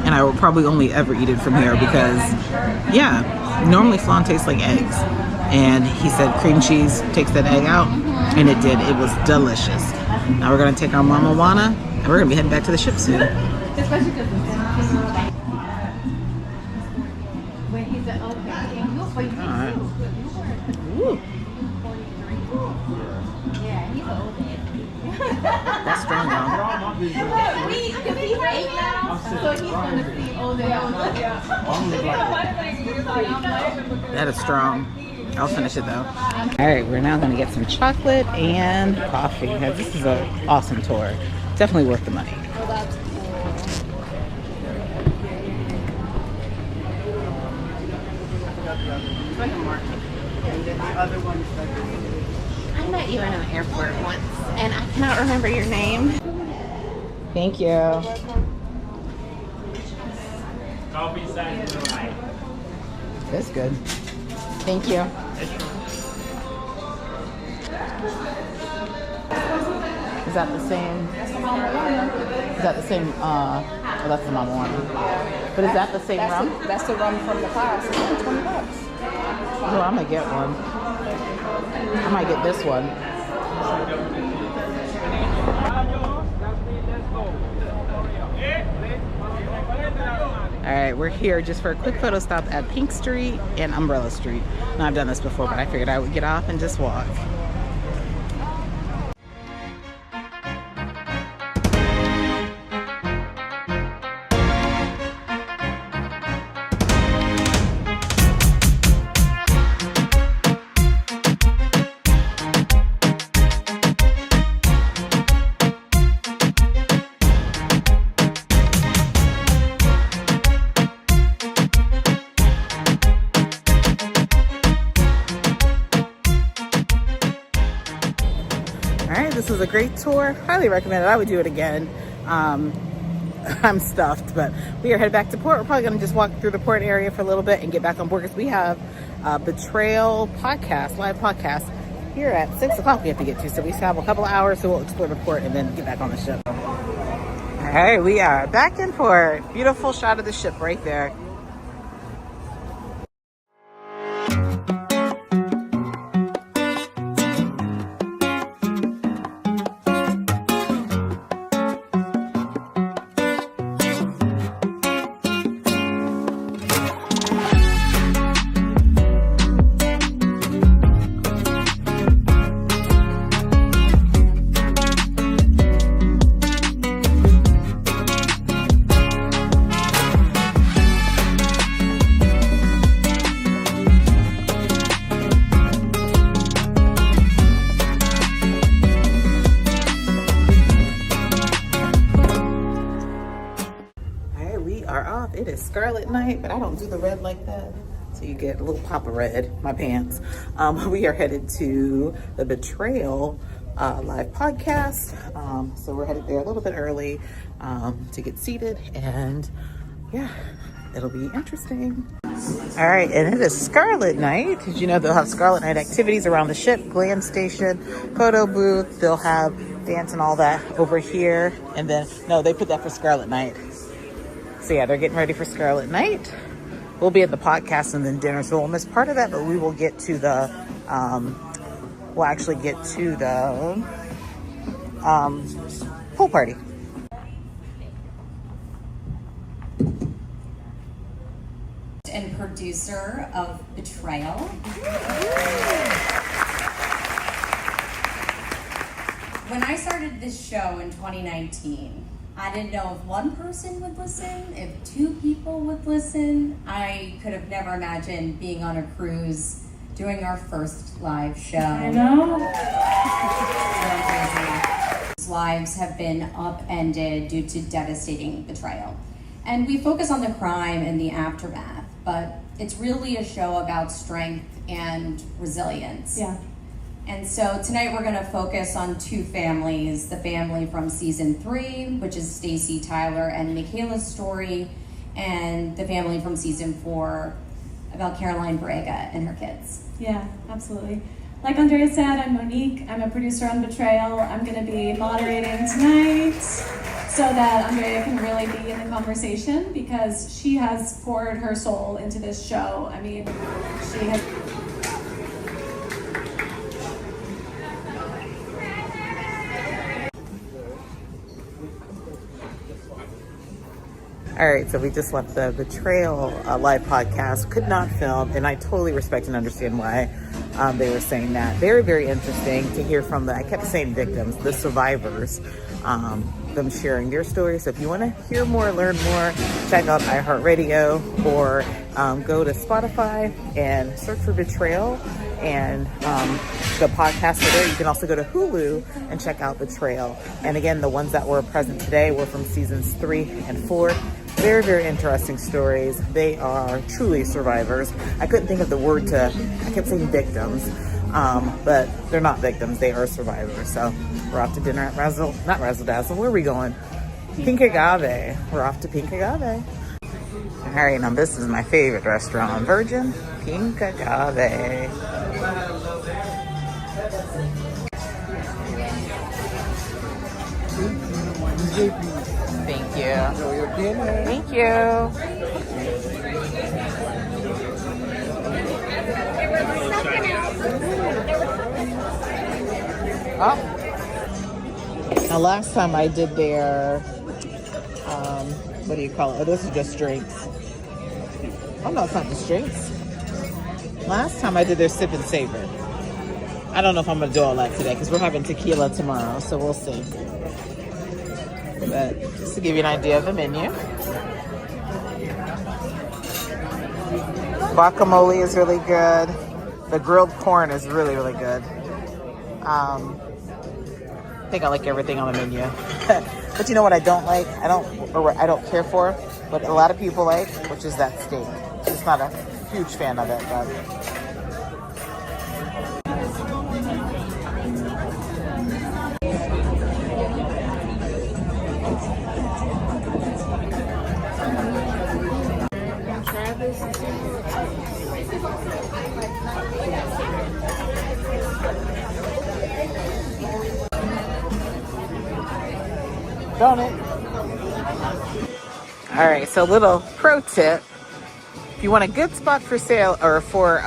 And I will probably only ever eat it from here because, yeah, normally flan tastes like eggs. And he said cream cheese takes that egg out, and it did. It was delicious. Now we're gonna take our Mama Juana, and we're gonna be heading back to the ship soon. Alright. Woo. That's strong, y'all. That is strong. I'll finish it though. Alright, we're now gonna get some chocolate and coffee. This is an awesome tour. Definitely worth the money. I met you in an airport once, and I cannot remember your name. Thank you. Coffee side to the right. That's good. Thank you. Is that the same? Is that the same? Oh, that's the Mama Juana. But is that the same rum? That's the rum from the class. It's like $20. Oh, I'm gonna get one. I might get this one. All right, we're here just for a quick photo stop at Pink Street and Umbrella Street. Now, I've done this before, but I figured I would get off and just walk. This was a great tour. Highly recommend it. I would do it again. I'm stuffed, but we are headed back to port. We're probably going to just walk through the port area for a little bit and get back on board because we have a Betrayal podcast, live podcast here at 6 o'clock we have to get to. So we still have a couple of hours, so we'll explore the port and then get back on the ship. All right, we are back in port. Beautiful shot of the ship right there. we are off. It is Scarlet Night, but I don't do the red like that. So you get a little pop of red, my pants. We are headed to the Betrayal live podcast. So we're headed there a little bit early to get seated, and yeah, it'll be interesting. All right, and it is Scarlet Night. Did you know they'll have Scarlet Night activities around the ship, glam station, photo booth. They'll have dance and all that over here. And then, no, they put that for Scarlet Night. So yeah, they're getting ready for Scarlet Night. We'll be at the podcast and then dinner, so we'll miss part of that, but we will get to the, we'll actually get to the pool party. And producer of Betrayal. When I started this show in 2019, I didn't know if one person would listen, if two people would listen. I could have never imagined being on a cruise doing our first live show. I know. So crazy. Lives have been upended due to devastating betrayal. And we focus on the crime and the aftermath, but it's really a show about strength and resilience. Yeah. And so tonight we're gonna focus on two families, the family from season 3, which is Stacy, Tyler, and Michaela's story, and the family from season 4 about Caroline Brega and her kids. Yeah, absolutely. Like Andrea said, I'm Monique. I'm a producer on Betrayal. I'm gonna be moderating tonight so that Andrea can really be in the conversation because she has poured her soul into this show. I mean, she has... All right, so we just left the Betrayal live podcast. Could not film, and I totally respect and understand why they were saying that. Very, very interesting to hear from I kept saying victims, the survivors, them sharing their stories. So if you want to hear more, learn more, check out iHeartRadio or go to Spotify and search for Betrayal. And the podcasts are there. You can also go to Hulu and check out Betrayal. And again, the ones that were present today were from seasons 3 and 4. Very, very interesting stories. They are truly survivors. I couldn't think of the word I kept saying victims, but they're not victims. They are survivors. So we're off to dinner at not Razzle Dazzle. Where are we going? Pink Agave. We're off to Pink Agave. All right, now this is my favorite restaurant on Virgin, Pink Agave. Thank you. Thank you. Oh. Now last time I did their, what do you call it? Oh, this is just drinks. Oh no, it's not just drinks. Last time I did their sip and savor. I don't know if I'm gonna do all that today because we're having tequila tomorrow, so we'll see. But just to give you an idea of the menu. Guacamole is really good. The grilled corn is really, really good. I think I like everything on the menu. But you know what I don't like? I don't care for, but a lot of people like, which is that steak. Just not a huge fan of it, but don't it? All right, so little pro tip. If you want a good spot for sale or for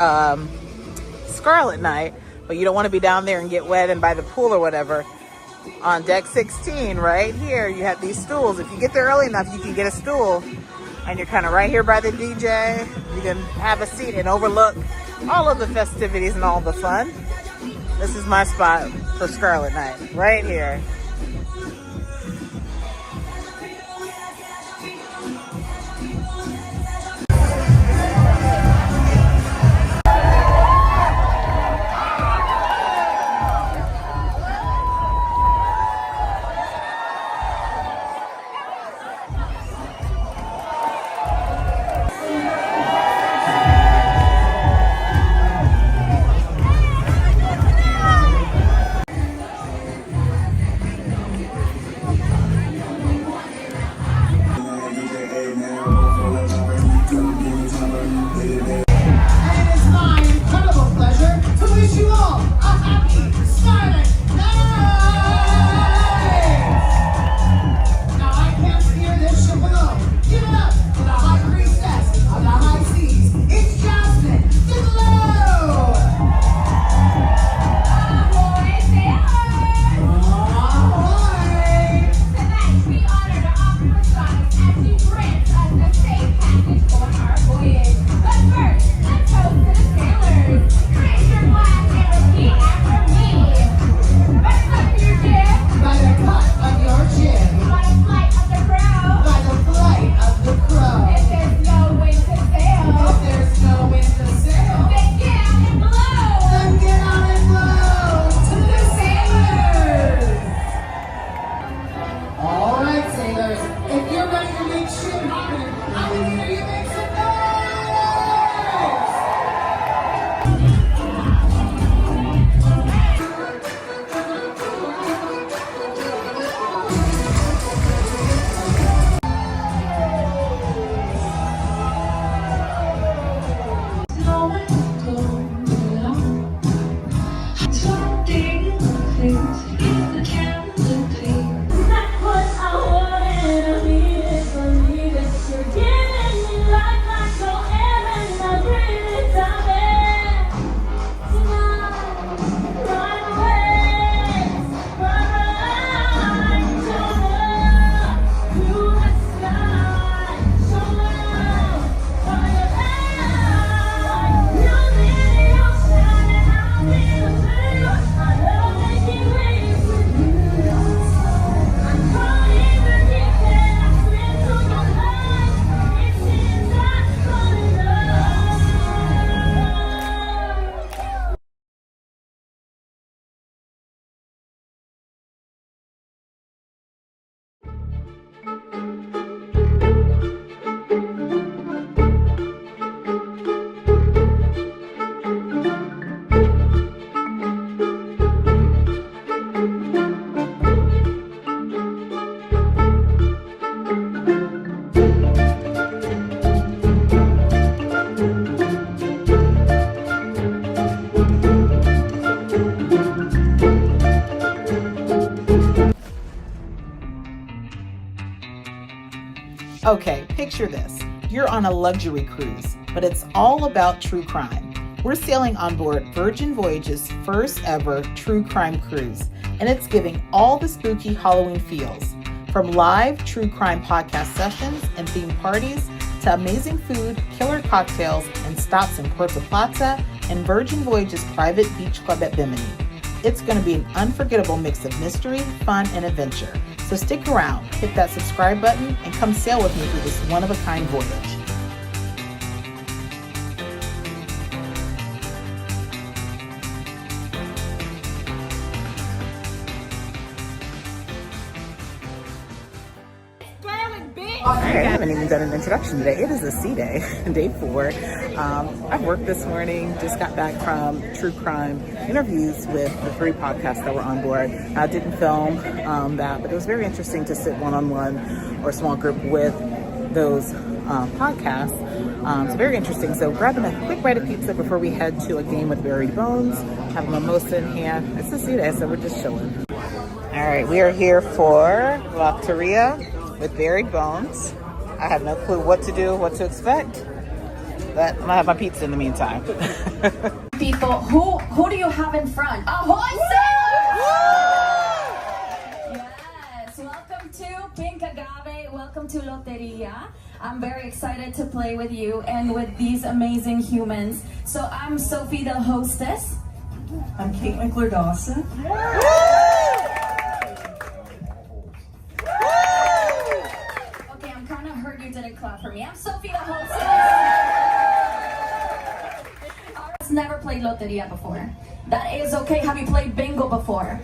Scarlet Night, but you don't want to be down there and get wet and by the pool or whatever, on deck 16 right here, you have these stools. If you get there early enough, you can get a stool and you're kind of right here by the DJ. You can have a seat and overlook all of the festivities and all the fun. This is my spot for Scarlet Night, right here. Okay, picture this. You're on a luxury cruise, but it's all about true crime. We're sailing on board Virgin Voyages' first ever true crime cruise, and it's giving all the spooky Halloween feels. From live true crime podcast sessions and themed parties to amazing food, killer cocktails, and stops in Puerto Plata and Virgin Voyages' private beach club at Bimini. It's going to be an unforgettable mix of mystery, fun, and adventure. So stick around, hit that subscribe button, and come sail with me through this one-of-a-kind voyage. I haven't even done an introduction today. It is a sea day, day 4. I've worked this morning, just got back from true crime interviews with the 3 podcasts that were on board. I didn't film that, but it was very interesting to sit one-on-one or small group with those podcasts. It's very interesting. So grabbing a quick bite of pizza before we head to a game with Buried Bones, have a mimosa in hand. It's a sea day, so we're just chilling. All right, we are here for Loteria with Buried Bones. I have no clue what to do, what to expect, but I'm gonna have my pizza in the meantime. People, who do you have in front? Ahoy, sailors! Yes, welcome to Pink Agave, welcome to Loteria. I'm very excited to play with you and with these amazing humans. So I'm Sophie, the hostess. I'm Kate McClure-Dawson. Okay, I'm kind of hurt you didn't clap for me. I'm Sophie, the hostess. I've never played Loteria before. That is okay. Have you played bingo before?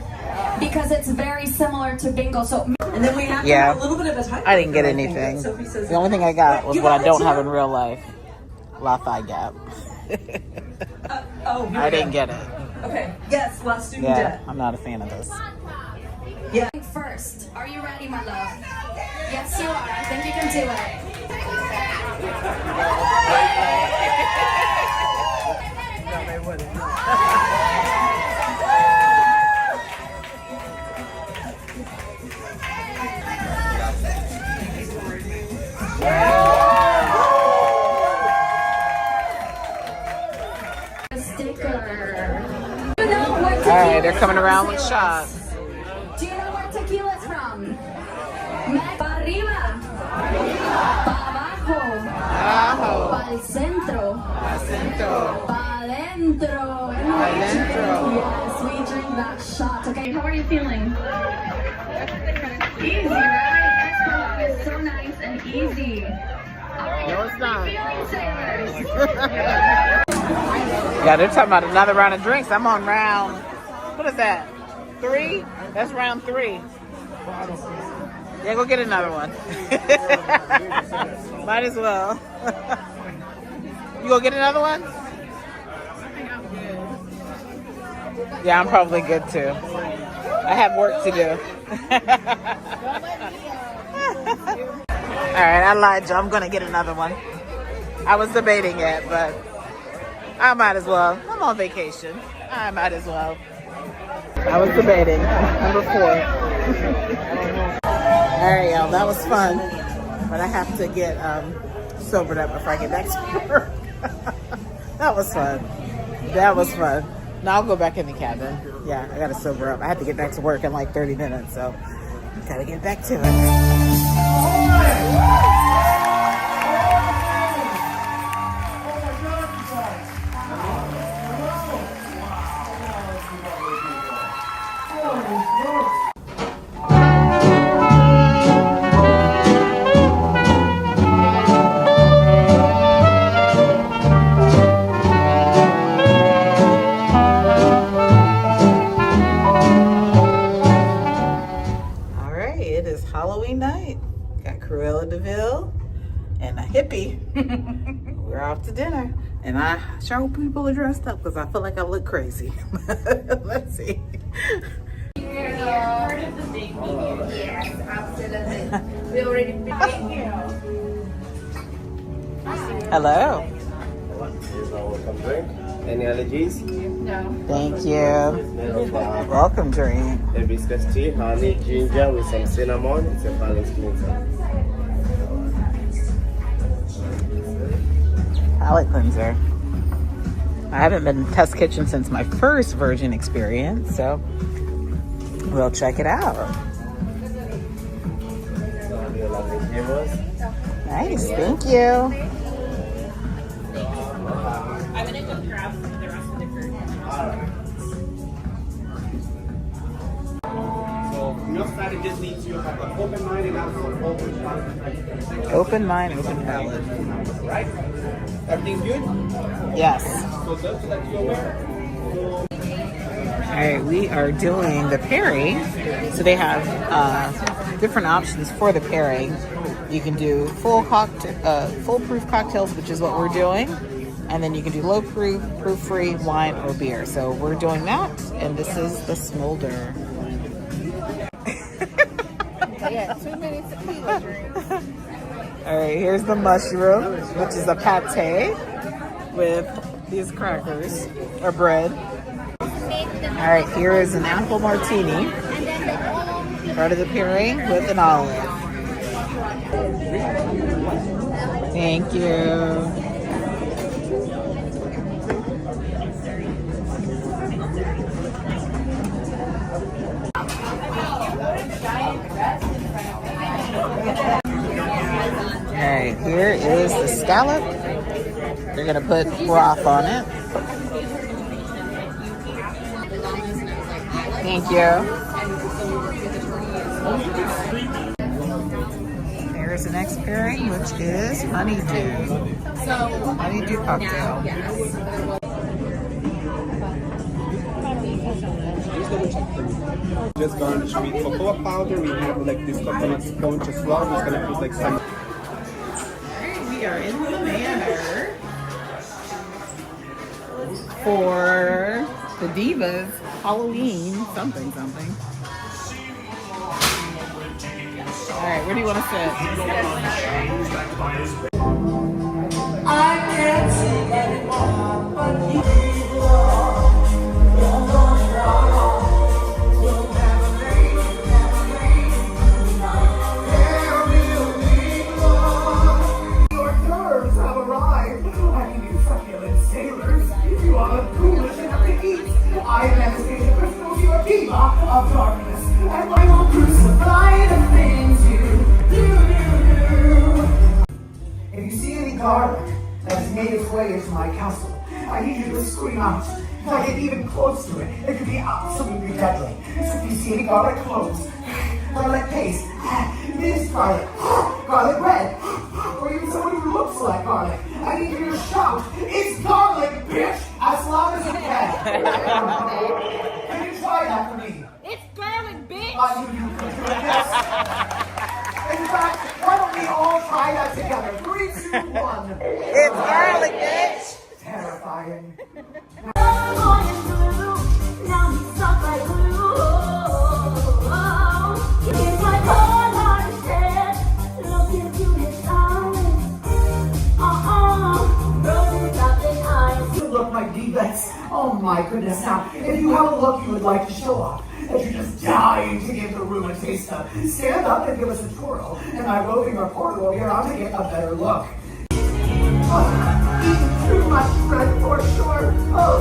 Because it's very similar to bingo. So and then we have to have a little bit of a tiebreaker. I didn't get anything. The only thing I got was what I don't have in real life. Lafayette Gap. I didn't get it. Okay. Yes, last student Yeah, debt. I'm not a fan of this. yeah. First, are you ready, my love? Yes, you are. I think you can do it. No, they wouldn't. All right, they're coming around with shots. Do you know where tequila is from? Pa arriba, pa abajo, pa'l centro, pa adentro. Yes, we drink that shot. Okay, how are you feeling? Easy, right? Extra is so nice and easy. No, it's not. Feeling, sailors? Yeah, they're talking about another round of drinks. I'm on round, what is that, 3? That's round 3. Yeah, go get another one. Might as well. You go get another one? Yeah, I'm probably good too. I have work to do. All right, I lied, Joe. I'm going to get another one. I was debating it, but I might as well. I'm on vacation. I might as well. I was debating. Number 4. All right, y'all. That was fun. But I have to get sobered up before I get back to work. That was fun. That was fun. Now I'll go back in the cabin. Yeah, I got to sober up. I have to get back to work in like 30 minutes, so got to get back to it. We're off to dinner, and I sure hope people are dressed up because I feel like I look crazy. Let's see. You're part of the big media. Yes, absolutely. We already thank you. Hello. Here's our welcome drink. Any allergies? No. Thank you. Welcome drink. Hibiscus tea, honey, ginger with some cinnamon. It's a balance cleanser. palate cleanser. I haven't been test kitchen since my first Virgin experience, so we'll check it out. Nice, thank you. I'm gonna go grab the rest of the fruit. So from your side, it just needs you to have an open mind and also an open palate. Open mind, open palate. Right? Everything's good? Yes. So just let you aware. All right, we are doing the pairing. So they have different options for the pairing. You can do foolproof cocktails, which is what we're doing. And then you can do low proof, proof-free, wine, or beer. So we're doing that, and this is the smolder. Yeah, 2 minutes tequila drink. All right, here's the mushroom, which is a pate with these crackers or bread. All right, here is an apple martini, part of the pairing with an olive. Thank you. Alright, here is the scallop. You're gonna put broth on it. Thank you. Here's the next pairing, which is honeydew. Honeydew cocktail. Just garnish with cocoa powder. We have like this coconut sponge as well. We're gonna put like some. We are in the manor for the Divas Halloween something. All right, where do you want to sit? I can't see anymore, but you I manifested the crystals, you are diva of darkness, and I will crucify the things you do. If you see any garlic that has made its way into my castle, I need you to scream out. If I get even close to it, it could be absolutely deadly. So if you see any garlic cloves, garlic paste, minced garlic, garlic bread, or even someone who looks like garlic, I need you to shout, "It's garlic, bitch!" as loud as you can. Can you try that for me? It's garlic, bitch! I knew you could do this. In fact, why don't we all try that together? 3, 2, 1. It's garlic, bitch! Terrifying. Look, my divas. Oh my goodness. Now, if you have a look you would like to show off, that you're just dying to give the room a taste of, stand up and give us a twirl, and my roving reporter will be around to get a better look. Oh, eating too much bread for sure. Oh.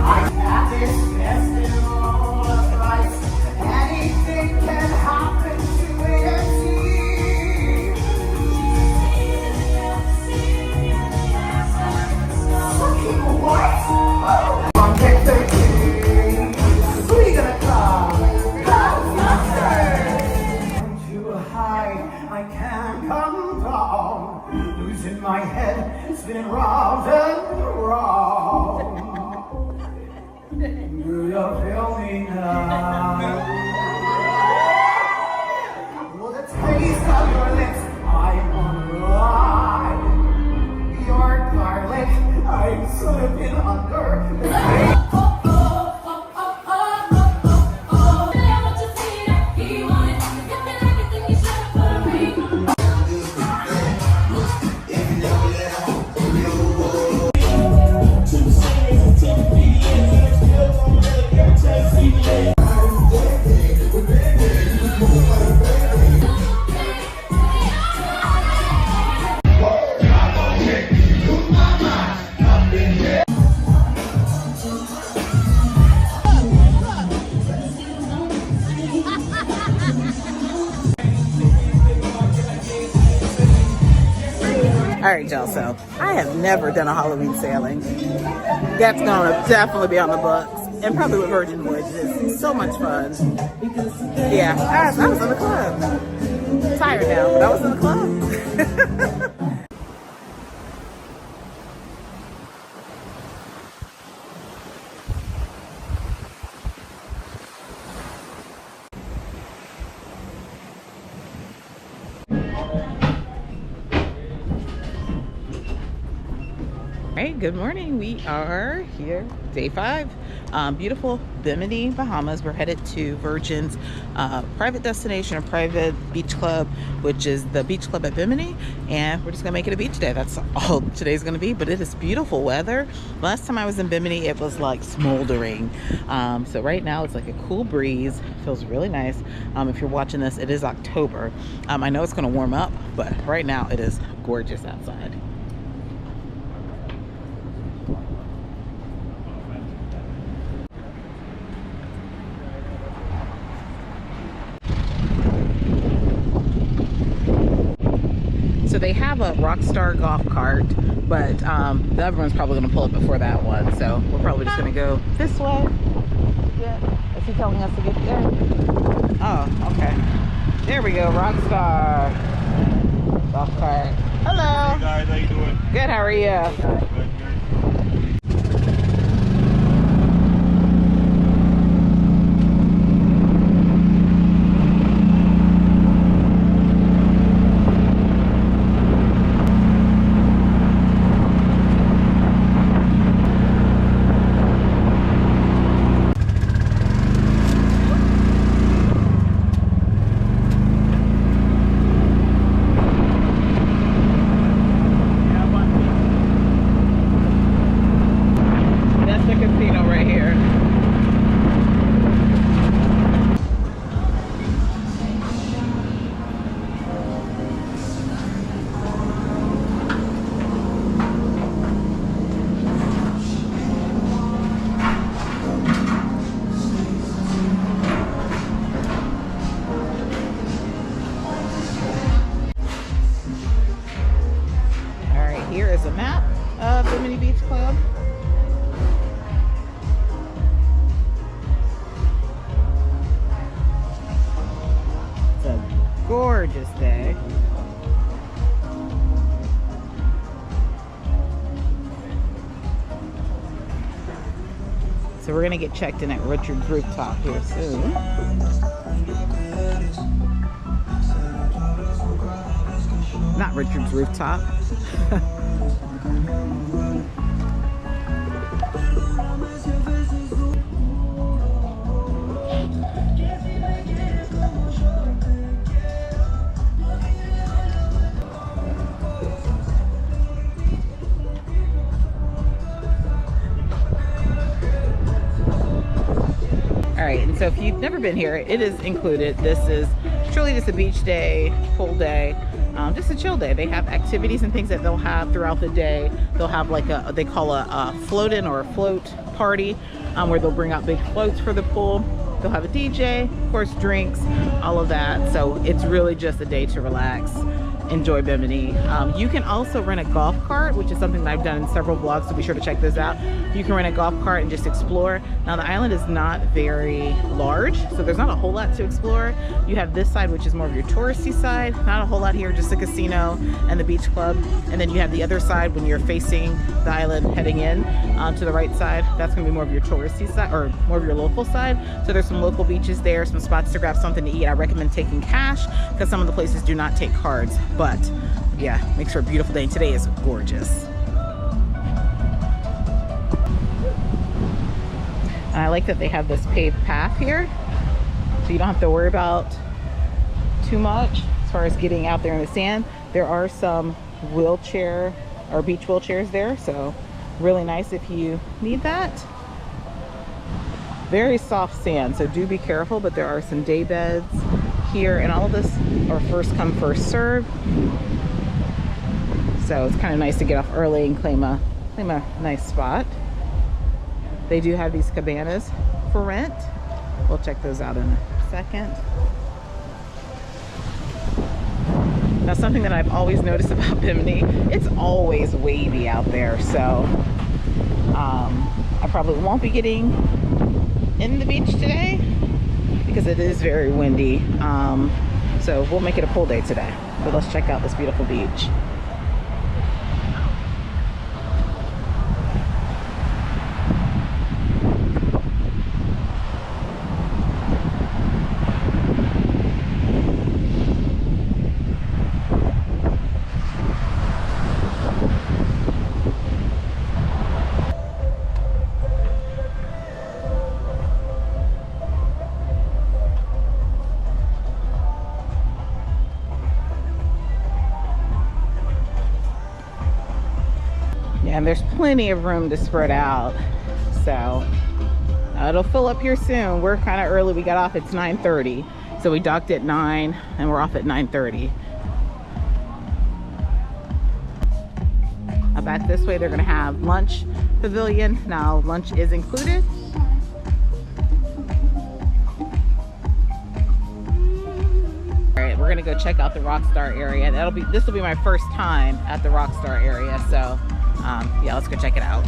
I'm at this festival of lights. Anything can happen to it. What? Oh, on deck 13. Who are you gonna call? I'm too high, I can't come down. Losing my head, spinning round and round. Do you feel me now? Will the taste of your lips, I wanna ride. Your garlic, I'm slipping under. right, y'all, so I have never done a Halloween sailing. That's gonna definitely be on the books, and probably with Virgin Voyages. It's so much fun. Yeah, I was in the club. Tired now, but I was in the club. Hey, good morning. We are here, day 5, beautiful Bimini, Bahamas. We're headed to Virgin's private destination or private beach club, which is the beach club at Bimini, and we're just gonna make it a beach day. That's all today's gonna be, but it is beautiful weather. Last time I was in Bimini, it was like smoldering. So right now it's like a cool breeze, feels really nice. If you're watching this, it is October. I know it's gonna warm up, but right now it is gorgeous outside. So they have a Rockstar golf cart, but the other one's probably going to pull up before that one. So we're probably just going to go this way. Yeah. Is he telling us to get there? Oh, okay. There we go, Rockstar golf cart. Hello. Hey guys, how you doing? Good, how are you? Here is a map of Bimini Beach Club. It's a gorgeous day. So we're gonna get checked in at Richard's Rooftop here soon. Not Richard's Rooftop. All right, and so if you've never been here, it is included. This is truly just a beach day, full day. Just a chill day. They have activities and things that they'll have throughout the day. They'll have like a, they call a float-in or a float party, where they'll bring out big floats for the pool. They'll have a DJ, of course, drinks, all of that. So it's really just a day to relax, enjoy Bimini. You can also rent a golf cart, which is something that I've done in several vlogs, so be sure to check those out. You can rent a golf cart and just explore. Now the island is not very large, so there's not a whole lot to explore. You have this side, which is more of your touristy side, not a whole lot here, just the casino and the beach club. And then you have the other side when you're facing the island heading in to the right side. That's gonna be more of your touristy side, or more of your local side. So there's some local beaches there, some spots to grab something to eat. I recommend taking cash because some of the places do not take cards. But yeah, makes for a beautiful day, and today is gorgeous. And I like that they have this paved path here, so you don't have to worry about too much as far as getting out there in the sand. There are some wheelchair or beach wheelchairs there, so really nice if you need that. Very soft sand, so do be careful, but there are some day beds here, and all of this are first come first serve, so it's kind of nice to get off early and claim a nice spot. They do have these cabanas for rent. We'll check those out in a second. Now, something that I've always noticed about Bimini, it's always wavy out there. So I probably won't be getting in the beach today because it is very windy. So we'll make it a pool day today. But let's check out this beautiful beach. And there's plenty of room to spread out, so it'll fill up here soon. We're kind of early. We got off at 9:30, so we docked at 9 and we're off at 9:30. Back this way, they're gonna have lunch pavilion. Now lunch is included. All right, we're gonna go check out the Rockstar area. This will be my first time at the Rockstar area, so yeah, let's go check it out.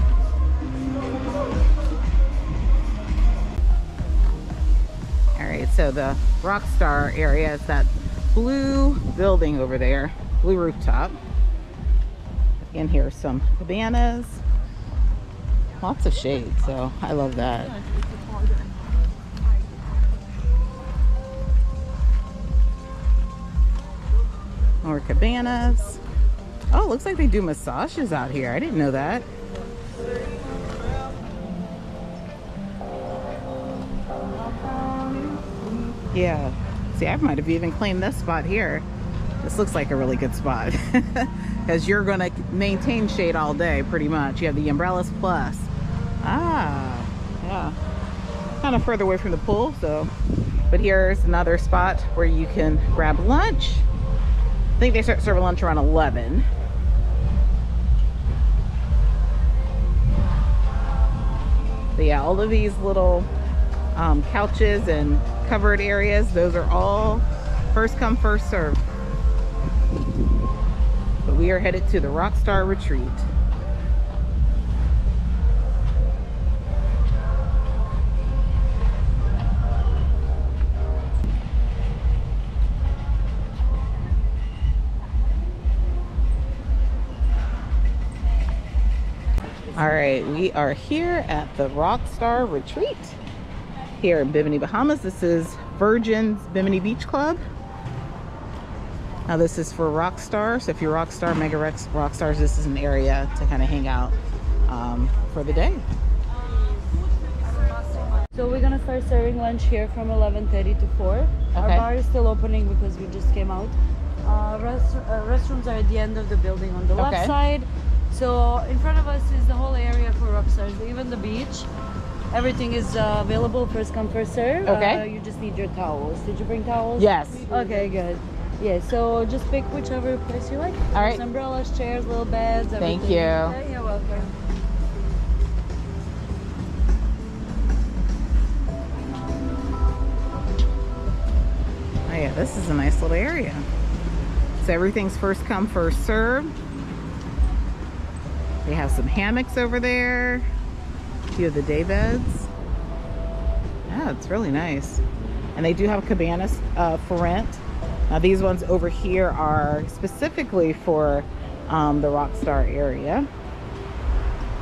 All right, so the Rockstar area is that blue building over there, blue rooftop. In here, some cabanas, lots of shade, so I love that. More cabanas. Oh, looks like they do massages out here. I didn't know that. Yeah. See, I might have even claimed this spot here. This looks like a really good spot because you're going to maintain shade all day pretty much. You have the umbrellas plus. Ah, yeah. Kind of further away from the pool, so. But here's another spot where you can grab lunch. I think they start serving lunch around 11. But yeah, all of these little couches and covered areas, those are all first come, first serve. But we are headed to the Rockstar Retreat. All right, we are here at the Rockstar Retreat here in Bimini, Bahamas. This is Virgin's Bimini Beach Club. Now this is for Rockstar, so if you're Rockstar, Mega Rockstars, this is an area to kind of hang out for the day. So we're gonna start serving lunch here from 11:30 to 4. Okay. Our bar is still opening because we just came out. Restrooms are at the end of the building on the left side. So in front of us is the whole area for Rockstars, even the beach. Everything is available, first come, first serve. Okay. You just need your towels. Did you bring towels? Yes. Okay, good. Yeah, so just pick whichever place you like. All right. There's umbrellas, chairs, little beds, everything. Thank you. Yeah, you're welcome. Oh yeah, this is a nice little area. So everything's first come, first serve. They have some hammocks over there. A few of the day beds. Yeah, it's really nice. And they do have cabanas for rent. Now these ones over here are specifically for the Rockstar area.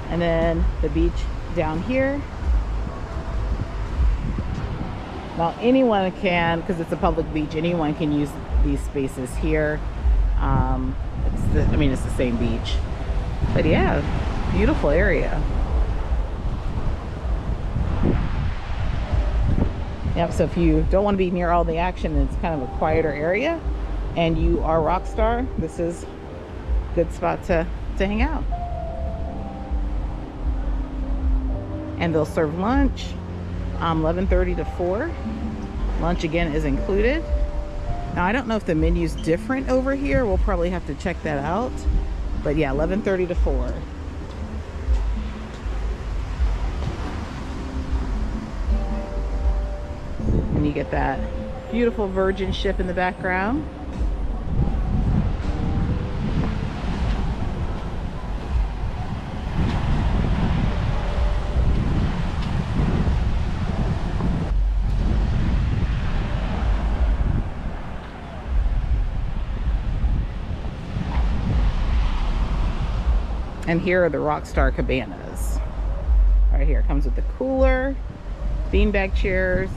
And then the beach down here. Now anyone can, because it's a public beach, anyone can use these spaces here. It's the same beach. But yeah, beautiful area. Yep, so if you don't want to be near all the action, it's kind of a quieter area, and you are Rockstar, this is a good spot to hang out. And they'll serve lunch 11:30 to 4. Lunch again is included. Now I don't know if the menu's different over here. We'll probably have to check that out. But yeah, 11:30 to 4. And you get that beautiful Virgin ship in the background. And here are the Rockstar cabanas. Right here, it comes with the cooler, beanbag chairs,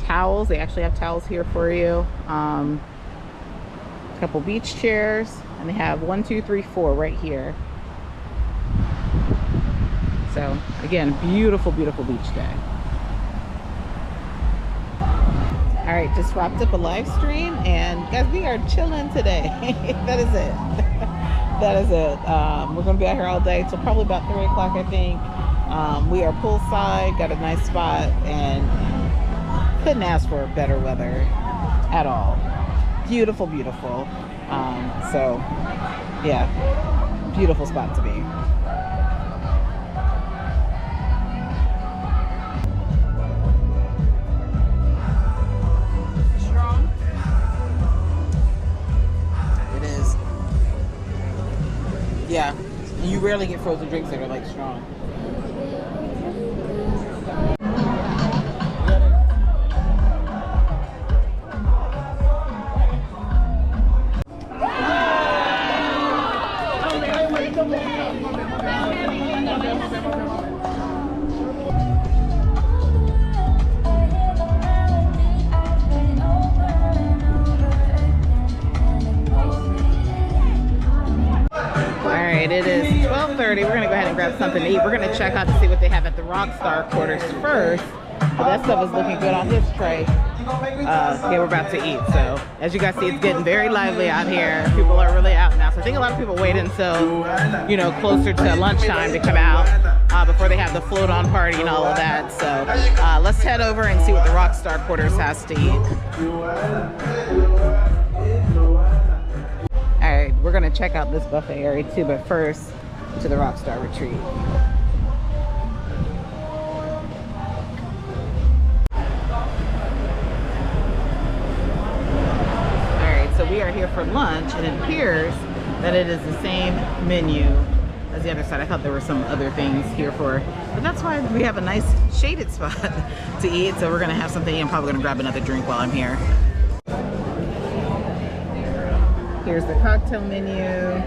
towels. They actually have towels here for you. A couple beach chairs, and they have 1, 2, 3, 4 right here. So again, beautiful, beautiful beach day. All right, just wrapped up a live stream, and guys, we are chilling today. That is it. That is it. We're gonna be out here all day till probably about 3 o'clock, I think. We are poolside, got a nice spot, and couldn't ask for better weather at all. Beautiful, beautiful. So yeah, beautiful spot to be. Yeah, you rarely get frozen drinks that are like strong. It is 12:30. We're gonna go ahead and grab something to eat. We're gonna check out to see what they have at the Rockstar quarters first. But that stuff is looking good on this tray. Yeah, we're about to eat. So as you guys see, it's getting very lively out here. People are really out now. So I think a lot of people wait until, you know, closer to lunchtime to come out before they have the float on party and all of that. So let's head over and see what the Rockstar quarters has to eat. Alright, we're gonna check out this buffet area too, but first to the Rockstar retreat. Alright, so we are here for lunch, and it appears that it is the same menu as the other side. I thought there were some other things here for, but that's why we have a nice shaded spot to eat. So we're gonna have something, and I'm probably gonna grab another drink while I'm here. Here's the cocktail menu.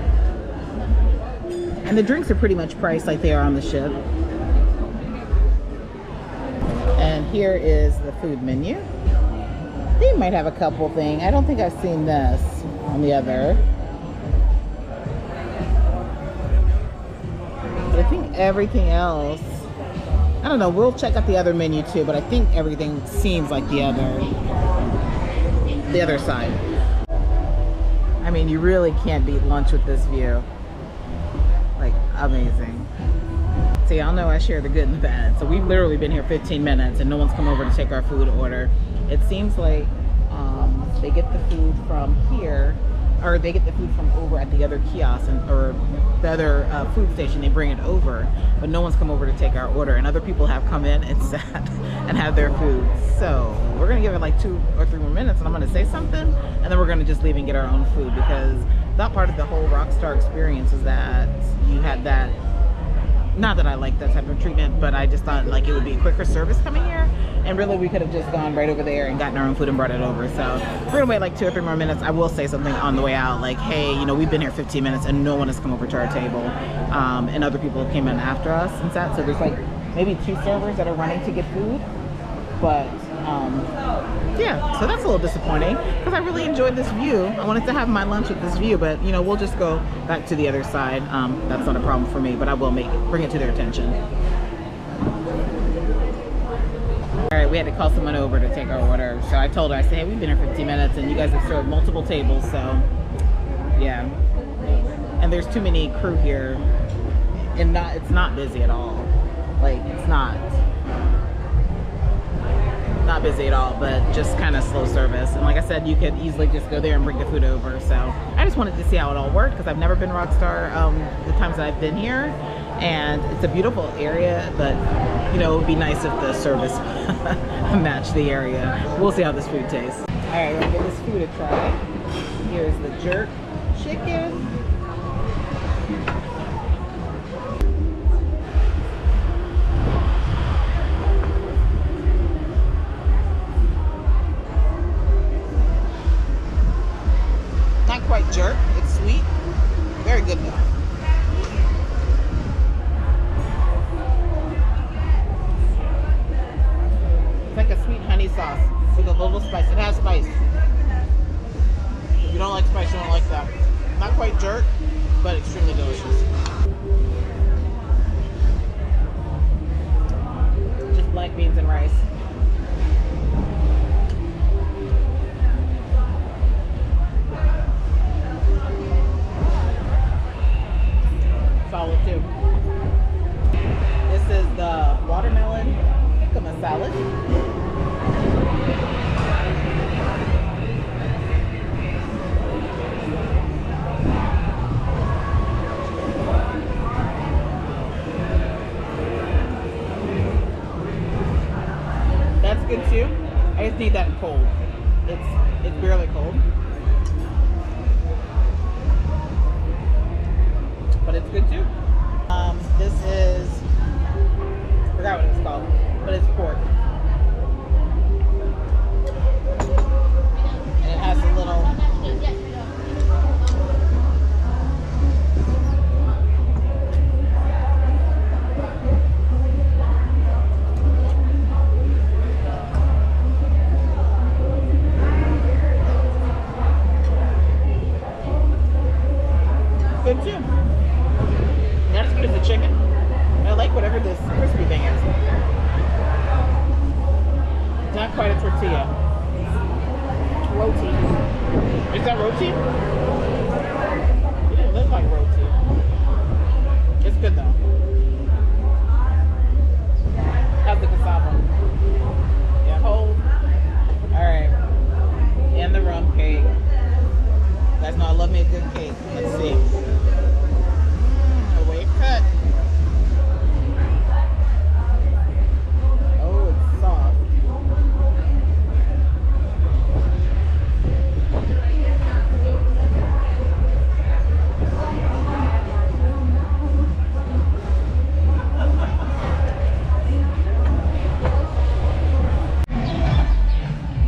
And the drinks are pretty much priced like they are on the ship. And here is the food menu. They might have a couple things. I don't think I've seen this on the other. But I think everything else, I don't know, we'll check out the other menu too, but I think everything seems like the other side. I mean, you really can't beat lunch with this view. Like, amazing. So y'all know I share the good and the bad. So we've literally been here 15 minutes and no one's come over to take our food order. It seems like they get the food from here, or they get the food from over at the other kiosk or the other food station. They bring it over, but no one's come over to take our order, and other people have come in and sat and have their food. So we're gonna give it like 2 or 3 more minutes, and I'm gonna say something, and then we're gonna just leave and get our own food, because that part of the whole Rockstar experience is that you had that, not that I like that type of treatment, but I just thought like it would be a quicker service coming here, and really we could have just gone right over there and gotten our own food and brought it over. So we're gonna wait like 2 or 3 more minutes. I will say something on the way out, like, hey, you know, we've been here 15 minutes and no one has come over to our table, and other people came in after us and sat. So there's like maybe 2 servers that are running to get food, but yeah, so that's a little disappointing because I really enjoyed this view. I wanted to have my lunch with this view, but you know, we'll just go back to the other side. That's not a problem for me, but I will bring it to their attention. All right, we had to call someone over to take our order. So I told her, I said, hey, we've been here 15 minutes and you guys have served multiple tables, so yeah. And there's too many crew here, and it's not busy at all. Like, it's not busy at all, but just kind of slow service. And like I said, you could easily just go there and bring the food over. So I just wanted to see how it all worked, because I've never been Rockstar the times that I've been here, and it's a beautiful area, but you know, it would be nice if the service matched the area. We'll see how this food tastes. All right, we're gonna give this food a try. Here's the jerk chicken. Not quite jerk, it's sweet. Very good though. spice. It has spice. If you don't like spice, you won't like that. Not quite jerk, but extremely delicious. Just black beans and rice. Solid too. This is the watermelon jicama salad. That's good too. I just need that cold. It's barely cold. But it's good too. This is, I forgot what it's called, but it's pork. And it has a little, good too. Not as good as the chicken. I like whatever this crispy thing is. It's not quite a tortilla. Roti. Is that roti? It didn't look like roti. It's good though. How's the cassava? Yeah, hold. Alright. And the rum cake. You guys know I love me a good cake. Let's see. A wave cut. Oh, it's soft.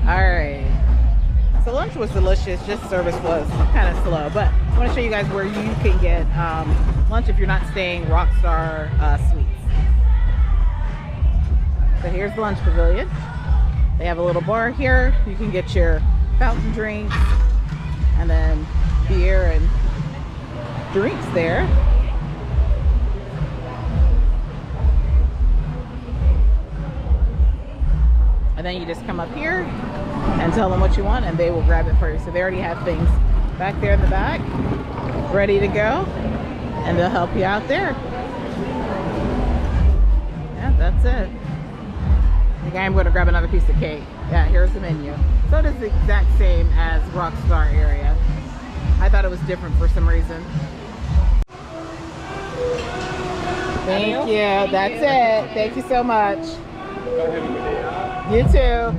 Alright. So lunch was delicious, just service was kind of slow. But I want to show you guys where you can get lunch if you're not staying Rockstar Suites. So here's the lunch pavilion. They have a little bar here. You can get your fountain drinks and then beer and drinks there. And then you just come up here and tell them what you want and they will grab it for you. So they already have things back there in the back ready to go and they'll help you out there. Yeah, that's it. I think I'm going to grab another piece of cake. Yeah, here's the menu. So it is the exact same as Rockstar area. I thought it was different for some reason. Thank you. That's it. Thank you so much. You too.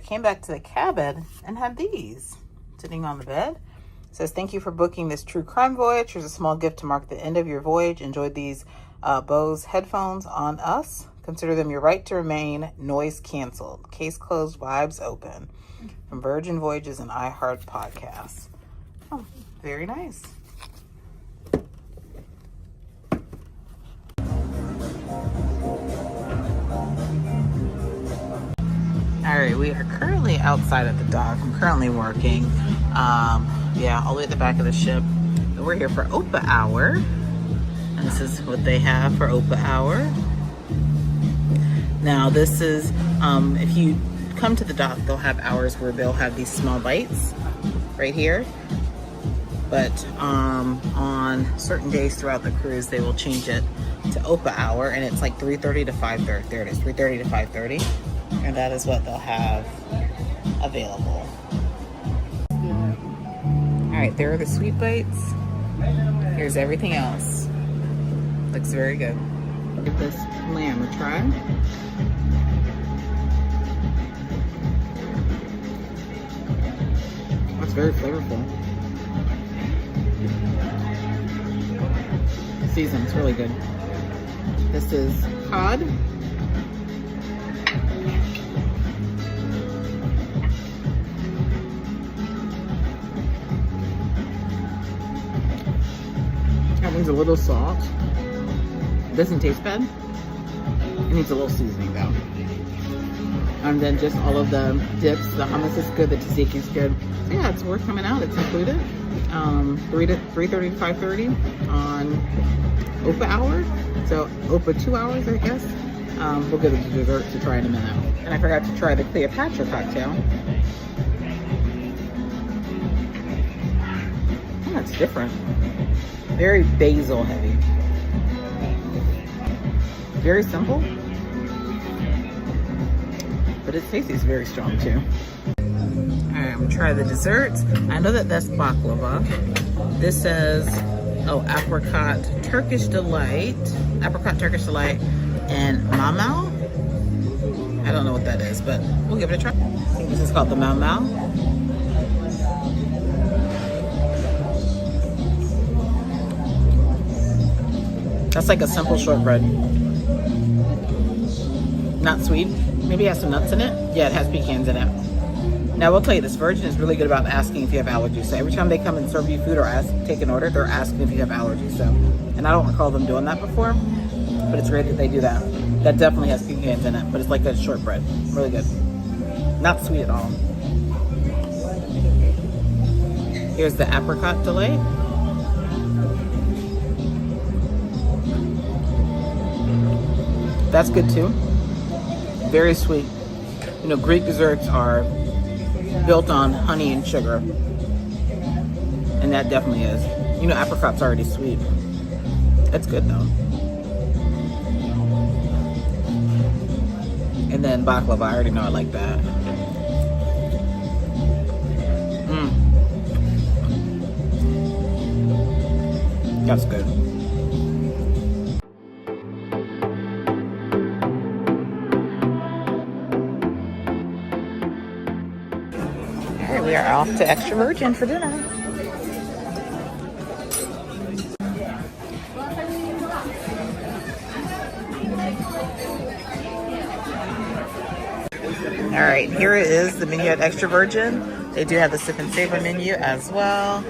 Came back to the cabin and had these sitting on the bed. It says, thank you for booking this true crime voyage. Here's a small gift to mark the end of your voyage. Enjoyed these Bose headphones on us. Consider them your right to remain noise canceled. Case closed, vibes open. From Virgin Voyages and iHeart Podcasts. Oh, very nice. All right, we are currently outside at the dock. I'm currently working, yeah, all the way at the back of the ship. But we're here for Opa Hour, and this is what they have for Opa Hour. Now, this is, if you come to the dock, they'll have hours where they'll have these small bites right here. But on certain days throughout the cruise, they will change it to Opa Hour, and it's like 3:30 to 5:30. There it is, 3:30 to 5:30. And that is what they'll have available. right, there are the sweet bites. Here's everything else. Looks very good. Give this lamb a try. That's very flavorful. Seasoned, it's really good. This is cod. That one's a little salt. It doesn't taste bad. It needs a little seasoning though. And then just all of the dips. The hummus is good. The tzatziki is good. So yeah, it's worth coming out. It's included. 3:30 to 5:30 on OPA hour. So OPA 2 hours, I guess. We'll get the dessert to try in a minute. And I forgot to try the Cleopatra cocktail. Oh, that's different. Very basil heavy. Very simple. But its taste is very strong too. Alright, I'm gonna try the desserts. I know that that's baklava. This says, oh, apricot Turkish delight, and mamau. I don't know what that is, but we'll give it a try. I think this is called the mamau. That's like a simple shortbread. Not sweet. Maybe it has some nuts in it. Yeah, it has pecans in it. Now, I will tell you, this Virgin is really good about asking if you have allergies. So every time they come and serve you food or take an order, they're asking if you have allergies. So, and I don't recall them doing that before, but it's great that they do that. That definitely has pecans in it, but it's like a shortbread. Really good. Not sweet at all. Here's the apricot delight. That's good too. Very sweet. You know, Greek desserts are built on honey and sugar. And that definitely is. You know, apricot's already sweet. That's good though. And then baklava, I already know I like that. That's good. We are off to Extra Virgin for dinner. All right, here it is, the menu at Extra Virgin. They do have the sip and savor menu as well.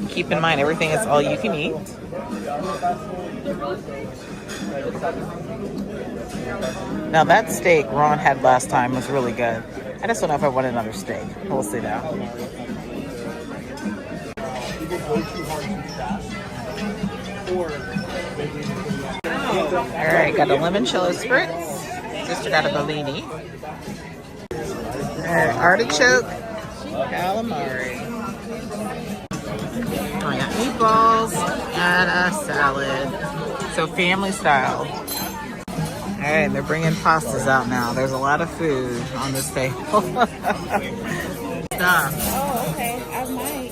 Keep in mind, everything is all you can eat. Now that steak Ron had last time was really good. I just don't know if I want another steak. We'll see now. Alright, got a limoncello spritz. Sister got a Bimini. Alright, artichoke, calamari. I got meatballs and a salad. So family style. Alright, they're bringing pastas out now. There's a lot of food on this table. Stop. Oh, okay. I might.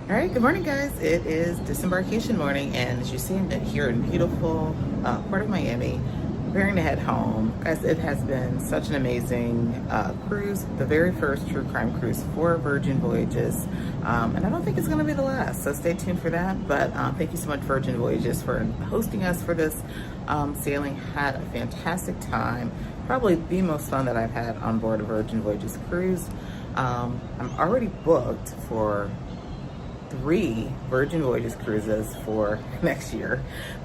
All right, good morning, guys. It is disembarkation morning, and as you see, I'm here in beautiful Port of Miami, preparing to head home. Guys, it has been such an amazing cruise, the very first true crime cruise for Virgin Voyages, and I don't think it's going to be the last, so stay tuned for that. But thank you so much, Virgin Voyages, for hosting us for this sailing. Had a fantastic time, probably the most fun that I've had on board a Virgin Voyages cruise. I'm already booked for 3 Virgin Voyages cruises for next year,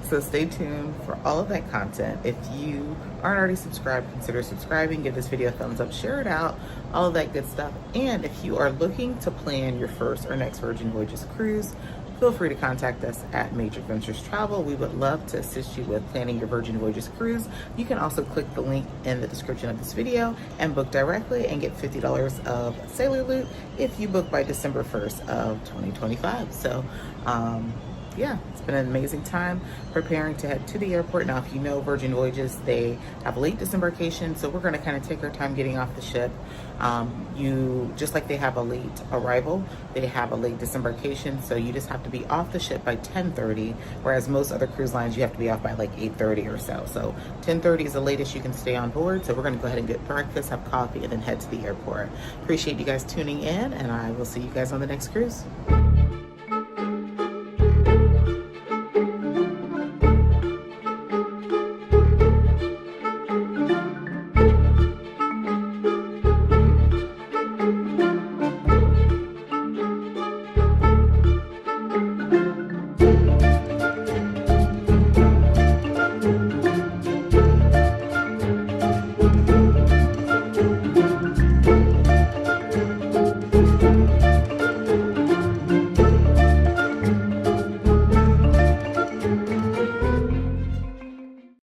so stay tuned for all of that content. If you aren't already subscribed, consider subscribing, give this video a thumbs up, share it out, all of that good stuff. And if you are looking to plan your first or next Virgin Voyages cruise, feel free to contact us at Major Ventures Travel. We would love to assist you with planning your Virgin Voyages cruise. You can also click the link in the description of this video and book directly and get $50 of Sailor Loot if you book by December 1st of 2025. So, yeah, it's been an amazing time preparing to head to the airport. Now, if you know Virgin Voyages, they have late disembarkation, so we're going to kind of take our time getting off the ship. Just like they have a late arrival, they have a late disembarkation, so you just have to be off the ship by 10:30, whereas most other cruise lines, you have to be off by like 8:30 or so. So 10:30 is the latest you can stay on board, so we're going to go ahead and get breakfast, have coffee, and then head to the airport. Appreciate you guys tuning in, and I will see you guys on the next cruise.